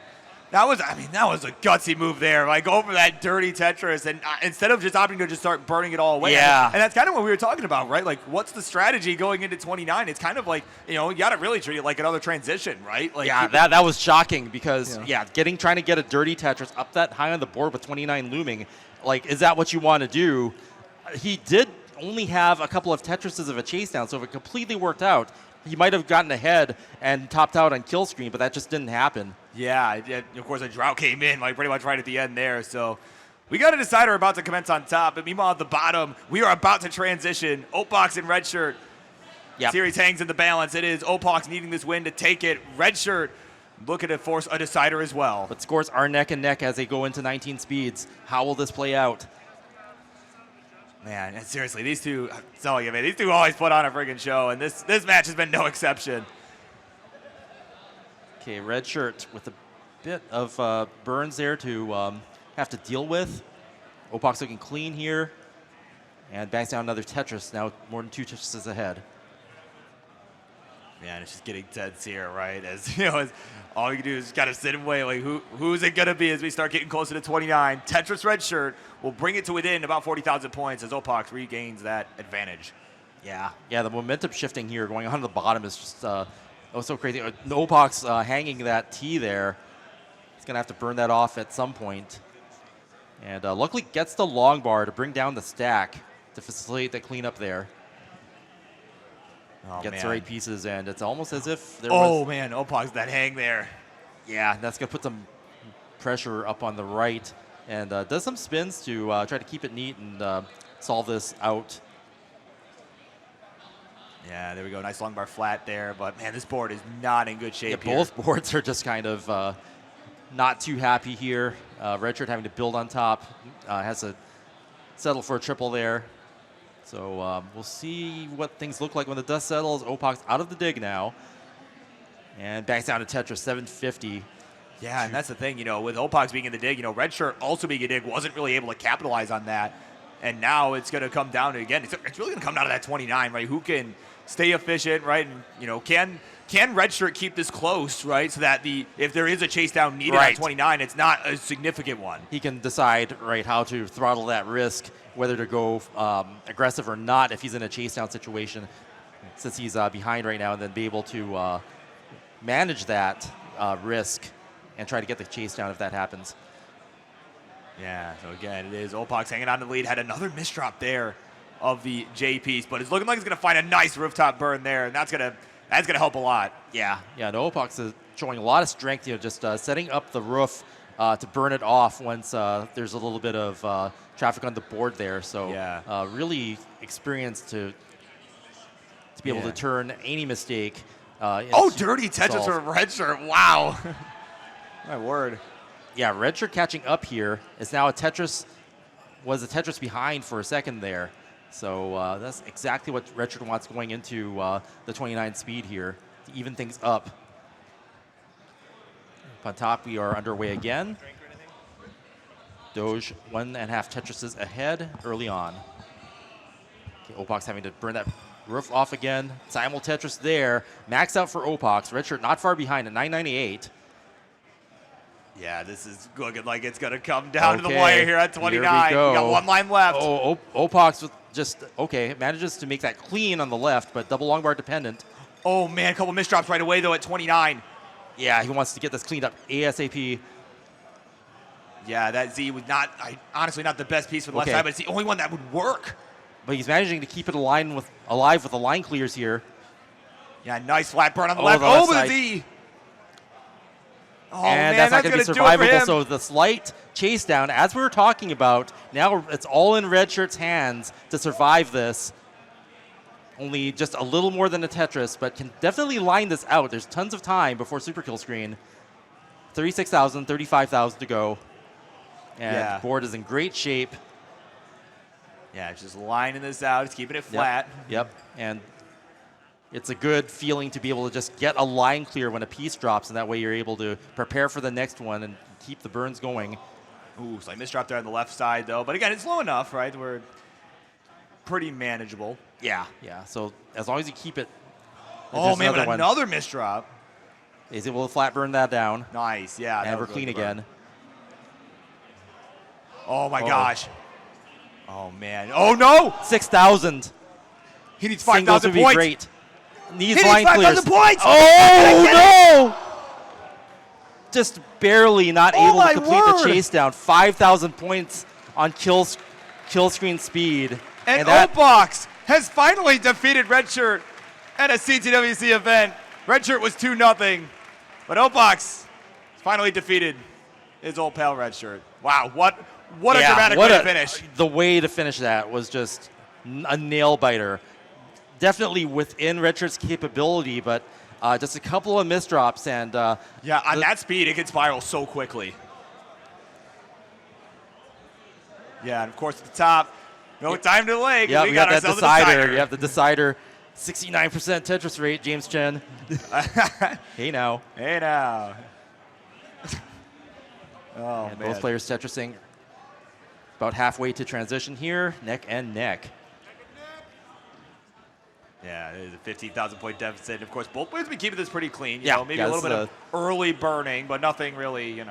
that was a gutsy move there. Like, go for that dirty Tetris, and instead of just opting to just start burning it all away. Yeah. And that's kind of what we were talking about, right? Like, what's the strategy going into 29? It's kind of like, you got to really treat it like another transition, right? Like, yeah, that was shocking because, trying to get a dirty Tetris up that high on the board with 29 looming, like, is that what you want to do? He did only have a couple of Tetrises of a chase down, so if it completely worked out, he might have gotten ahead and topped out on kill screen, but that just didn't happen. Yeah, of course, a drought came in, like, pretty much right at the end there. So we got a decider about to commence on top. But meanwhile, at the bottom, we are about to transition. Opaux and Redshirt. Yep. Series hangs in the balance. It is Opaux needing this win to take it. Redshirt looking to force a decider as well. But scores are neck and neck as they go into 19 speeds. How will this play out? Man, and seriously, these two, I'm telling you, man, these two always put on a friggin' show, and this match has been no exception. Okay, Redshirt with a bit of burns there to have to deal with. Opaux looking clean here, and bangs down another Tetris, now more than 2 Tetrises ahead. Man, it's just getting tense here, right? As all you can do is kind of sit and wait. Like, who's it gonna be as we start getting closer to 29? Tetris Redshirt will bring it to within about 40,000 points as Opaux regains that advantage. Yeah, the momentum shifting here going on the bottom is just so crazy. Opaux hanging that T there. He's gonna have to burn that off at some point. And luckily gets the long bar to bring down the stack to facilitate the cleanup there. Oh, gets man. the right pieces, and it's almost as if there was... Oh, man, Opaux, that hang there. Yeah, that's going to put some pressure up on the right, and does some spins to try to keep it neat and solve this out. Yeah, there we go. Nice long bar flat there, but, man, this board is not in good shape here. Both boards are just kind of not too happy here. Redshirt having to build on top, has to settle for a triple there. So we'll see what things look like when the dust settles. Opaux out of the dig now. And backs down to Tetris, 750. Yeah, and that's the thing, with Opaux being in the dig, Redshirt also being a dig wasn't really able to capitalize on that. And now it's going to come down to, again, it's really going to come down to that 29, right? Who can stay efficient, right? And, can can Redshirt keep this close, right? So that if there is a chase down needed Right. at 29, it's not a significant one. He can decide, right, how to throttle that risk, whether to go aggressive or not if he's in a chase down situation, since he's behind right now, and then be able to manage that risk and try to get the chase down if that happens. Yeah, so again, it is Opaux hanging on to the lead. Had another misdrop there of the J piece, but it's looking like he's going to find a nice rooftop burn there, and that's gonna help a lot. Yeah, no, Opaux is showing a lot of strength, just setting up the roof to burn it off once there's a little bit of traffic on the board there. So Yeah. really experienced to be able to turn any mistake. Dirty Tetris from Redshirt. Wow. My word. Yeah, Redshirt catching up here. It's now a Tetris behind for a second there. So that's exactly what Redshirt wants going into the 29 speed here to even things up. Up on top, we are underway again. Doge 1.5 Tetrises ahead early on. Okay, Opaux having to burn that roof off again. Simul Tetris there. Max out for Opaux. Redshirt not far behind at 998. Yeah, this is looking like it's going to come down to the wire here at 29. Here we go. We got one line left. Opaux with just, manages to make that clean on the left, but double long bar dependent. Oh, man, a couple misdrops right away, though, at 29. Yeah, he wants to get this cleaned up ASAP. Yeah, that Z was honestly not the best piece for the left side, but it's the only one that would work. But he's managing to keep it alive with the line clears here. Yeah, nice flat burn on the left. The The Z. Oh, and man, that's not going to be survivable. So the slight chase down, as we were talking about, now it's all in Redshirt's hands to survive this. Only just a little more than a Tetris, but can definitely line this out. There's tons of time before super kill screen. 36,000, 35,000 to go. And the board is in great shape. Yeah, it's just lining this out. It's keeping it flat. Yep. And it's a good feeling to be able to just get a line clear when a piece drops, and that way you're able to prepare for the next one and keep the burns going. Ooh, slight misdrop there on the left side, though. But again, it's low enough, right? We're pretty manageable. Yeah. So as long as you keep it. Oh, man, but another misdrop. He's able to flat burn that down. Nice, yeah. And we're clean again. Oh, my gosh. Oh, man. Oh, no! 6,000. He needs 5,000 points. Great. Needs he line needs clears. 5,000 points! Oh, no! Just barely not able to complete the chase down. 5,000 points on kill screen speed. And Opaux has finally defeated Redshirt at a CTWC event. Redshirt was 2-0, but Opaux finally defeated his old pal Redshirt. Wow, what a dramatic way to finish. The way to finish that was just a nail biter. Definitely within Redshirt's capability, but just a couple of misdrops and on that speed it can spiral so quickly. Yeah, and of course at the top, no time to delay. Yeah, we got that ourselves decider. You have the decider, 69% Tetris rate, James Chen. Hey now. Oh, and man. both players Tetrising about halfway to transition here, neck and neck. Yeah, it is a 15,000 point deficit. And of course, both players have been keeping this pretty clean. You know, maybe yeah, a little bit of early burning, but nothing really,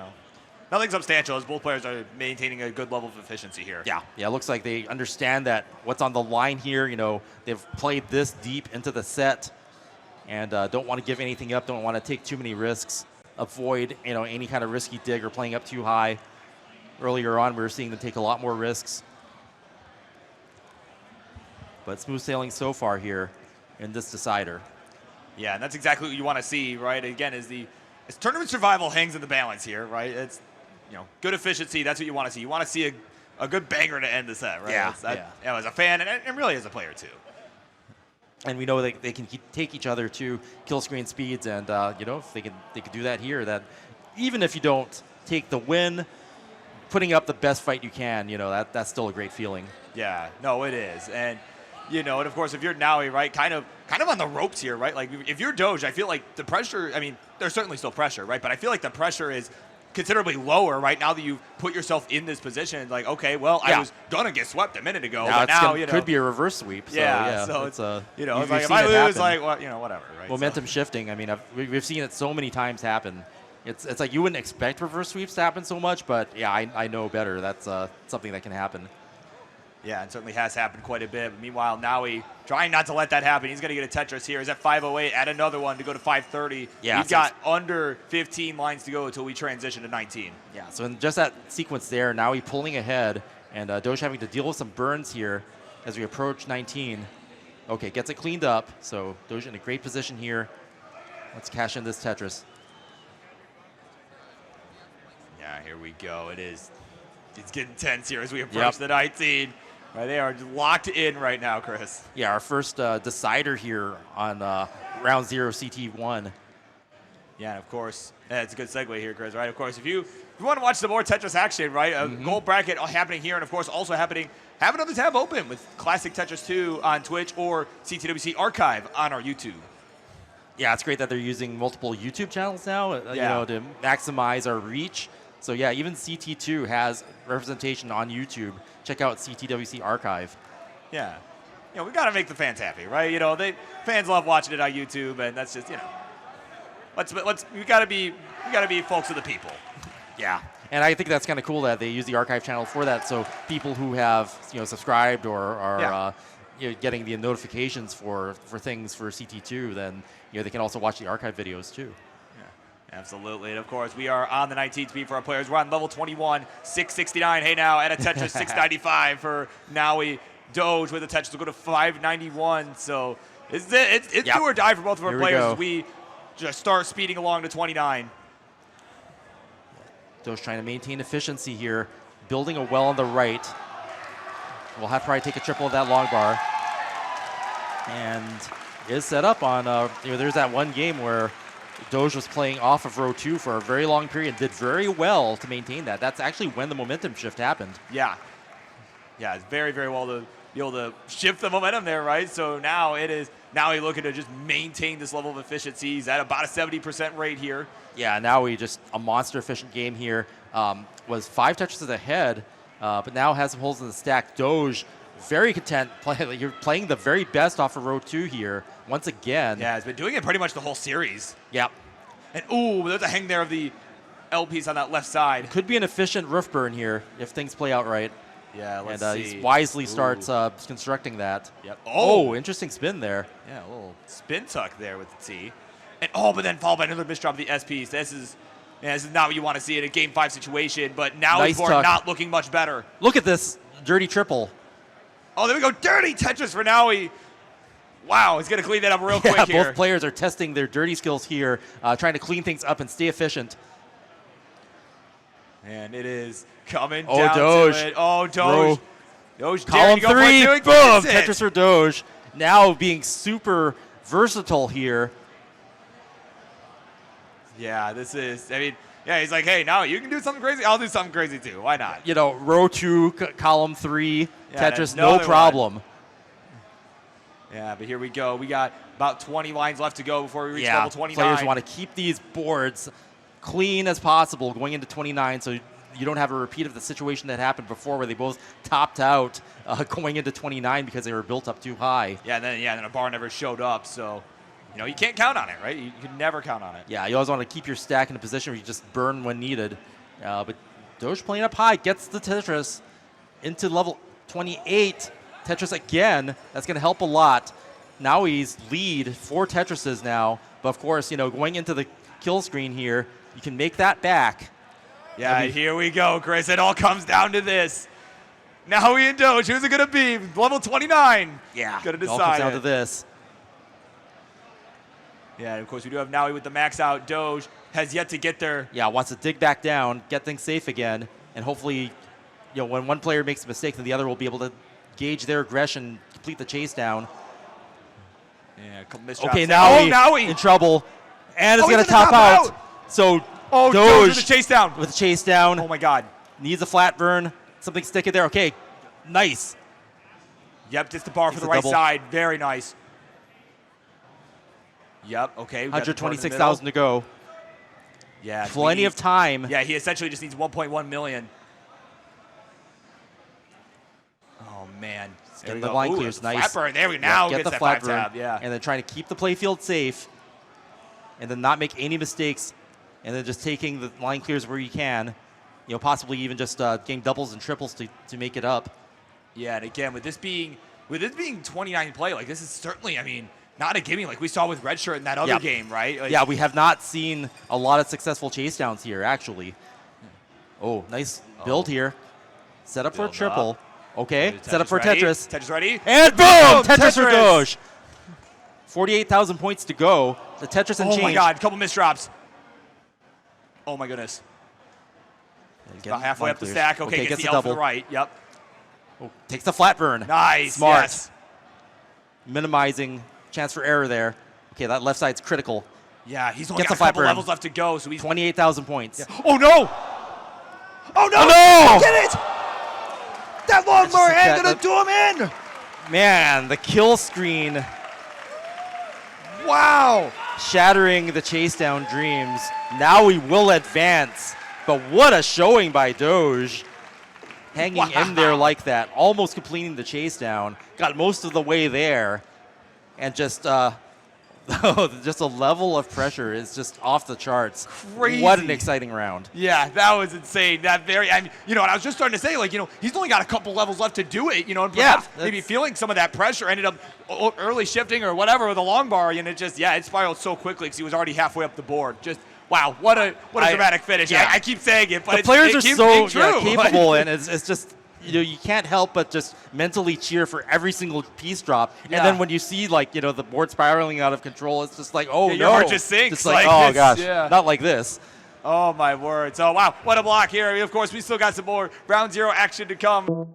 nothing substantial as both players are maintaining a good level of efficiency here. Yeah, it looks like they understand that what's on the line here. They've played this deep into the set and don't want to give anything up, don't want to take too many risks, avoid, any kind of risky dig or playing up too high. Earlier on, we were seeing them take a lot more risks. But smooth sailing so far here in this decider. Yeah, and that's exactly what you want to see, right? Again, as tournament survival hangs in the balance here, right? It's, good efficiency. That's what you want to see. You want to see a good banger to end the set, right? Yeah. As a fan and really as a player too. And we know they can take each other to kill screen speeds, and if they could do that here, that even if you don't take the win, putting up the best fight you can, that's still a great feeling. Yeah, no, it is. And and of course, if you're Nowi, right, kind of on the ropes here, right? Like if you're Doge, I feel like the pressure. I mean, there's certainly still pressure, right? But I feel like the pressure is considerably lower, right? Now that you've put yourself in this position, like, okay, well, I was gonna get swept a minute ago, but now, you know, could be a reverse sweep. So, yeah, so it's you know, we've it's like if seen I it lose, happen. like, well, you know, whatever, right? Momentum shifting. I mean, we've seen it so many times happen. It's like you wouldn't expect reverse sweeps to happen so much, but yeah, I know better. That's something that can happen. Yeah, it certainly has happened quite a bit. But meanwhile, Nowi trying not to let that happen. He's going to get a Tetris here. He's at 508, add another one to go to 530. Yeah, We've got under 15 lines to go until we transition to 19. Yeah, so in just that sequence there, Nowi pulling ahead, and Doge having to deal with some burns here as we approach 19. Okay, gets it cleaned up, so Doge in a great position here. Let's cash in this Tetris. Yeah, here we go. It's getting tense here as we approach the 19. Right, they are locked in right now, Chris. Yeah, our first decider here on round 0 CT1. Yeah, and of course, it's a good segue here, Chris, right? Of course, if you want to watch some more Tetris action, right, gold bracket happening here, and of course also happening, have another tab open with Classic Tetris 2 on Twitch or CTWC Archive on our YouTube. Yeah, it's great that they're using multiple YouTube channels now, you know, to maximize our reach. So yeah, even CT2 has representation on YouTube. Check out CTWC Archive. Yeah, you know, we got to make the fans happy, right? You know, fans love watching it on YouTube, and that's just, you know, we got to be folks of the people. Yeah, and I think that's kind of cool that they use the archive channel for that. So people who have, you know, subscribed or are you know, getting the notifications for things for CT2, then, you know, they can also watch the archive videos too. Absolutely, and of course, we are on the 19th speed for our players. We're on level 21, 669. Hey, now at a Tetris 695 for Nowi. Doge with a Tetris will go to 591. So it's do or die for both of our players as we just start speeding along to 29. Doge trying to maintain efficiency here, building a well on the right. We'll have to probably take a triple of that long bar. And is set up on, you know, there's that one game where Doge was playing off of row 2 for a very long period, did very well to maintain that. That's actually when the momentum shift happened. Yeah. Yeah, it's very, very well to be able to shift the momentum there, right? So now he's looking to just maintain this level of efficiency. He's at about a 70% rate here. Yeah, now we just a monster efficient game here. Was 5 Tetris ahead, but now has some holes in the stack. Doge, very content. You're playing the very best off of row 2 here, once again. Yeah, he's been doing it pretty much the whole series. Yep. And ooh, there's a hang there of the L piece on that left side. Could be an efficient roof burn here if things play out right. Yeah, let's and see. He wisely starts constructing that. Yep. Oh, interesting spin there. Yeah, a little spin tuck there with the T. And but then followed by another misdrop of the S piece. This is not what you want to see in a Game 5 situation, but now nice we're not looking much better. Look at this dirty triple. Oh, there we go. Dirty Tetris for Nowi. Wow, he's going to clean that up real quick here. Both players are testing their dirty skills here, trying to clean things up and stay efficient. And it is coming Oh, down Doge. to it. Oh, Doge. Doge Column 3, boom, boom, Tetris for Doge. Now being super versatile here. Yeah, this is, I mean, yeah, he's like, hey, now you can do something crazy. I'll do something crazy too. Why not? You know, row 2, column 3, Yeah, Tetris, no problem. One. Yeah, but here we go. We got about 20 lines left to go before we reach level 29. Players want to keep these boards clean as possible going into 29 so you don't have a repeat of the situation that happened before where they both topped out going into 29 because they were built up too high. Yeah, and then a bar never showed up, so you know you can't count on it, right? You can never count on it. Yeah, you always want to keep your stack in a position where you just burn when needed. But Doge playing up high gets the Tetris into level 28. Tetris again. That's going to help a lot. Now he's lead 4 Tetrises now. But of course, you know, going into the kill screen here, you can make that back. Yeah, here we go, Chris. It all comes down to this. Nowi and Doge, who's it going to be? Level 29. Yeah, going to it all decide comes down to this. Yeah, and of course we do have Nowi with the max out. Doge has yet to get there. Yeah, wants to dig back down, get things safe again, and hopefully, you know, when one player makes a mistake, then the other will be able to gauge their aggression, complete the chase down. Yeah, okay, Nowi in trouble, and it's going to top out. So Doge with the chase down. With the chase down. Oh my God. Needs a flat burn. Something sticking there. Okay, nice. Yep, just the bar for the right side. Very nice. Yep, okay. 126,000 to go. Yeah. Plenty of time. Yeah, he essentially just needs 1.1 million. Oh, man. Getting the line clears, nice. Flat burn. There we go. Now get gets the that flat flat burn, tab. Yeah. and then trying to keep the playfield safe, and then not make any mistakes, and then just taking the line clears where you can, you know, possibly even just getting doubles and triples to make it up. Yeah, and again, with this being 29 play, like this is certainly, I mean, not a gimme like we saw with Redshirt in that other game, right? Like, yeah, we have not seen a lot of successful chase downs here, actually. Oh, nice build here. Set up for a triple. Okay, set up for ready. Tetris. Tetris ready. And boom! Tetris for Doge. 48,000 points to go. The Tetris and change. Oh my god, couple misdrops. Oh my goodness. About halfway up the stack. Okay, gets the L for the right. Yep. Oh, takes the flat burn. Nice. Smart. Yes. Minimizing chance for error there. Okay, that left side's critical. Yeah, he's only Gets got a couple levels left to go, so he's 28,000 points. Yeah. Oh no! Oh no! Oh no! Get it! That long bar hand gonna do him in! Man, the kill screen. Wow! Shattering the chase down dreams. Now we will advance. But what a showing by Doge. Hanging in there like that, almost completing the chase down. Got most of the way there. And just just a level of pressure is just off the charts. Crazy. What an exciting round. Yeah, that was insane. That I mean, you know, and I was just starting to say, like, you know, he's only got a couple levels left to do it, you know, and perhaps maybe feeling some of that pressure, ended up early shifting or whatever with a long bar, and it just, it spiraled so quickly because he was already halfway up the board. Just, wow, what a dramatic finish. Yeah. I keep saying it, but the players are so true. capable, and it's just, you know, you can't help but just mentally cheer for every single piece drop. And then when you see, like, you know, the board spiraling out of control, it's just like, oh no. Your heart just sinks. Just like oh gosh, not like this. Oh my word. So wow, what a block here. Of course, we still got some more round zero action to come.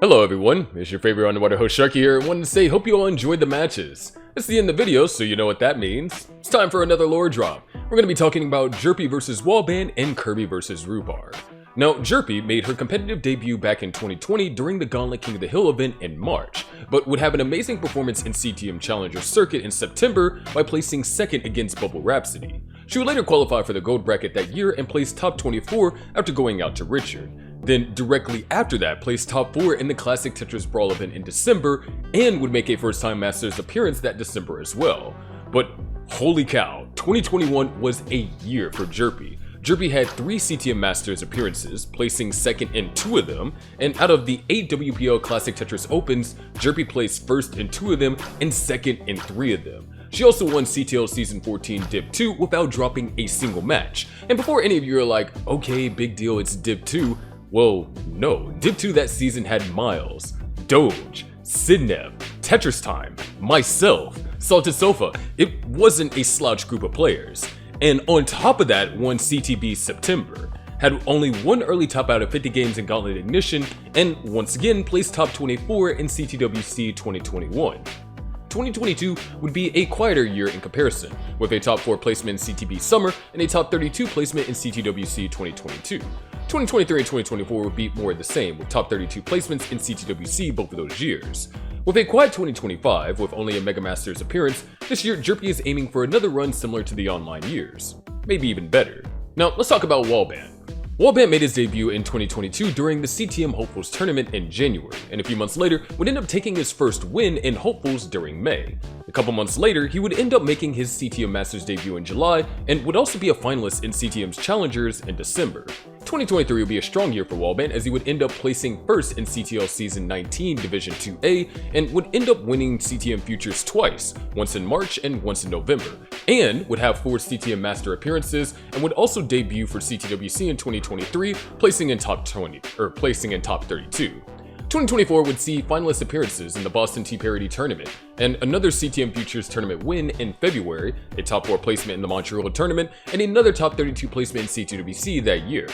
Hello everyone, it's your favorite underwater host Sharky here. I wanted to say hope you all enjoyed the matches. It's the end of the video, so you know what that means. It's time for another lore drop. We're going to be talking about Jerpy versus Wallband and Kirby versus Rhubarb. Now, Jerpy made her competitive debut back in 2020 during the Gauntlet King of the Hill event in March, but would have an amazing performance in CTM Challenger Circuit in September by placing second against Bubble Rhapsody. She would later qualify for the gold bracket that year and place top 24 after going out to Redshurt. Then directly after that placed top 4 in the Classic Tetris Brawl event in December and would make a first-time Masters appearance that December as well. But holy cow, 2021 was a year for Jerpy. Jerpy had 3 CTM Masters appearances, placing second in 2 of them, and out of the 8 WPL Classic Tetris Opens, Jerpy placed first in 2 of them and second in 3 of them. She also won CTL Season 14 Div 2 without dropping a single match. And before any of you are like, okay, big deal, it's Div 2, well, no, Div 2 that season had Miles, Doge, Sidnev, Tetris Time, myself, Salted Sofa. It wasn't a slouch group of players. And on top of that, won CTB September, had only 1 early top out of 50 games in Gauntlet Ignition, and once again placed top 24 in CTWC 2021. 2022 would be a quieter year in comparison, with a top 4 placement in CTB Summer and a top 32 placement in CTWC 2022. 2023 and 2024 would be more of the same, with top 32 placements in CTWC both of those years. With a quiet 2025, with only a Mega Masters appearance, this year Jerpy is aiming for another run similar to the online years. Maybe even better. Now, let's talk about Wallband. Wallband made his debut in 2022 during the CTM Hopefuls tournament in January, and a few months later would end up taking his first win in Hopefuls during May. A couple months later, he would end up making his CTM Masters debut in July, and would also be a finalist in CTM's Challengers in December. 2023 would be a strong year for Wallband as he would end up placing first in CTL Season 19 Division 2A, and would end up winning CTM Futures twice, once in March and once in November, and would have 4 CTM Master appearances, and would also debut for CTWC in 2023, placing in top 32. 2024 would see finalist appearances in the Boston Tea Parody Tournament, and another CTM Futures Tournament win in February, a top 4 placement in the Montreal Tournament, and another top 32 placement in CTWC that year.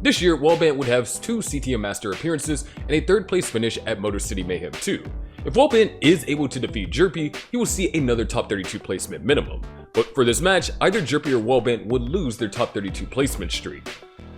This year, Wallband would have 2 CTM Master appearances and a 3rd place finish at Motor City Mayhem 2. If Wallband is able to defeat Jerpy, he will see another top 32 placement minimum. But for this match, either Jerpy or Wallband would lose their top 32 placement streak.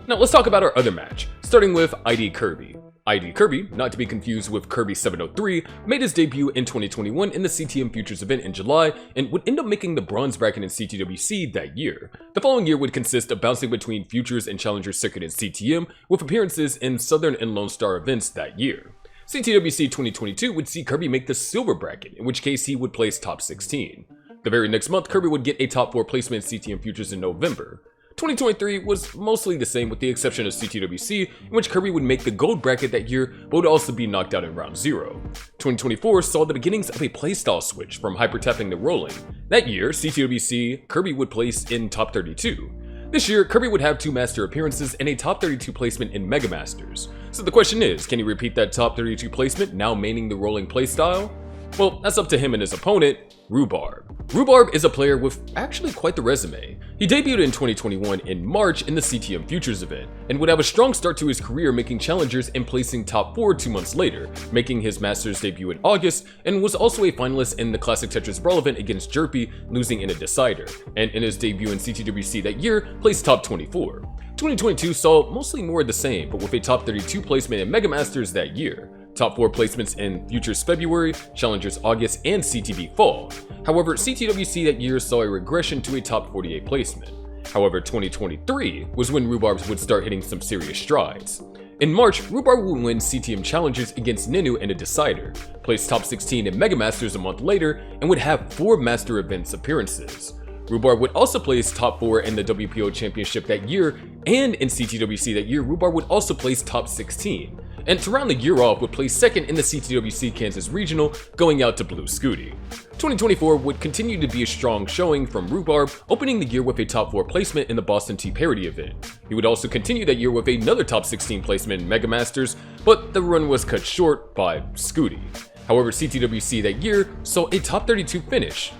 Now let's talk about our other match, starting with ID Kirby. ID Kirby, not to be confused with Kirby 703, made his debut in 2021 in the CTM Futures event in July and would end up making the bronze bracket in CTWC that year. The following year would consist of bouncing between Futures and Challenger Circuit in CTM, with appearances in Southern and Lone Star events that year. CTWC 2022 would see Kirby make the silver bracket, in which case he would place top 16. The very next month, Kirby would get a top 4 placement in CTM Futures in November. 2023 was mostly the same with the exception of CTWC, in which Kirby would make the gold bracket that year but would also be knocked out in round 0. 2024 saw the beginnings of a playstyle switch from hyper-tapping to rolling. That year, CTWC, Kirby would place in top 32. This year, Kirby would have 2 master appearances and a top 32 placement in Mega Masters. So the question is, can he repeat that top 32 placement, now maining the rolling playstyle? Well, that's up to him and his opponent, Rhubarb. Rhubarb is a player with actually quite the resume. He debuted in 2021 in March in the CTM Futures event, and would have a strong start to his career making challengers and placing top 4 2 months later, making his Masters debut in August, and was also a finalist in the Classic Tetris World event against Jerpy, losing in a decider, and in his debut in CTWC that year, placed top 24. 2022 saw mostly more of the same, but with a top 32 placement in Mega Masters that year. Top 4 placements in Futures February, Challengers August, and CTV Fall. However, CTWC that year saw a regression to a top 48 placement. However, 2023 was when Rhubarb would start hitting some serious strides. In March, Rhubarb would win CTM Challengers against Ninu in a decider, place top 16 in Mega Masters a month later, and would have 4 Master Events appearances. Rhubarb would also place top 4 in the WPO Championship that year, and in CTWC that year, Rhubarb would also place top 16. And to round the year off, would place second in the CTWC Kansas Regional, going out to Blue Scooty. 2024 would continue to be a strong showing from Rhubarb, opening the year with a top 4 placement in the Boston Tea Parody event. He would also continue that year with another top 16 placement in Mega Masters, but the run was cut short by Scooty. However, CTWC that year saw a top 32 finish,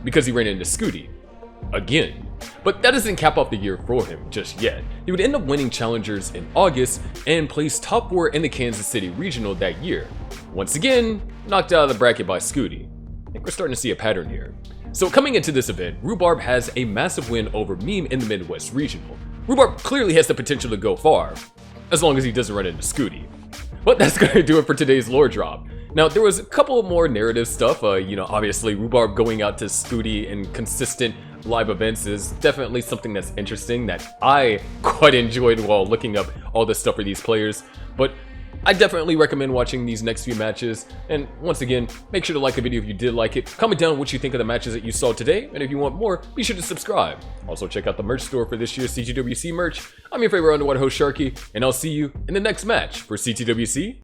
because he ran into Scooty. Again. But that doesn't cap off the year for him just yet. He would end up winning Challengers in August and place top 4 in the Kansas City Regional that year. Once again, knocked out of the bracket by Scooty. I think we're starting to see a pattern here. So coming into this event, Rhubarb has a massive win over Meme in the Midwest Regional. Rhubarb clearly has the potential to go far, as long as he doesn't run into Scooty. But that's going to do it for today's lore drop. Now, there was a couple more narrative stuff, obviously Rhubarb going out to Scooty in consistent live events is definitely something that's interesting that I quite enjoyed while looking up all this stuff for these players, but I definitely recommend watching these next few matches, and once again, make sure to like the video if you did like it, comment down what you think of the matches that you saw today, and if you want more, be sure to subscribe. Also check out the merch store for this year's CTWC merch. I'm your favorite underwater host Sharky, and I'll see you in the next match for CTWC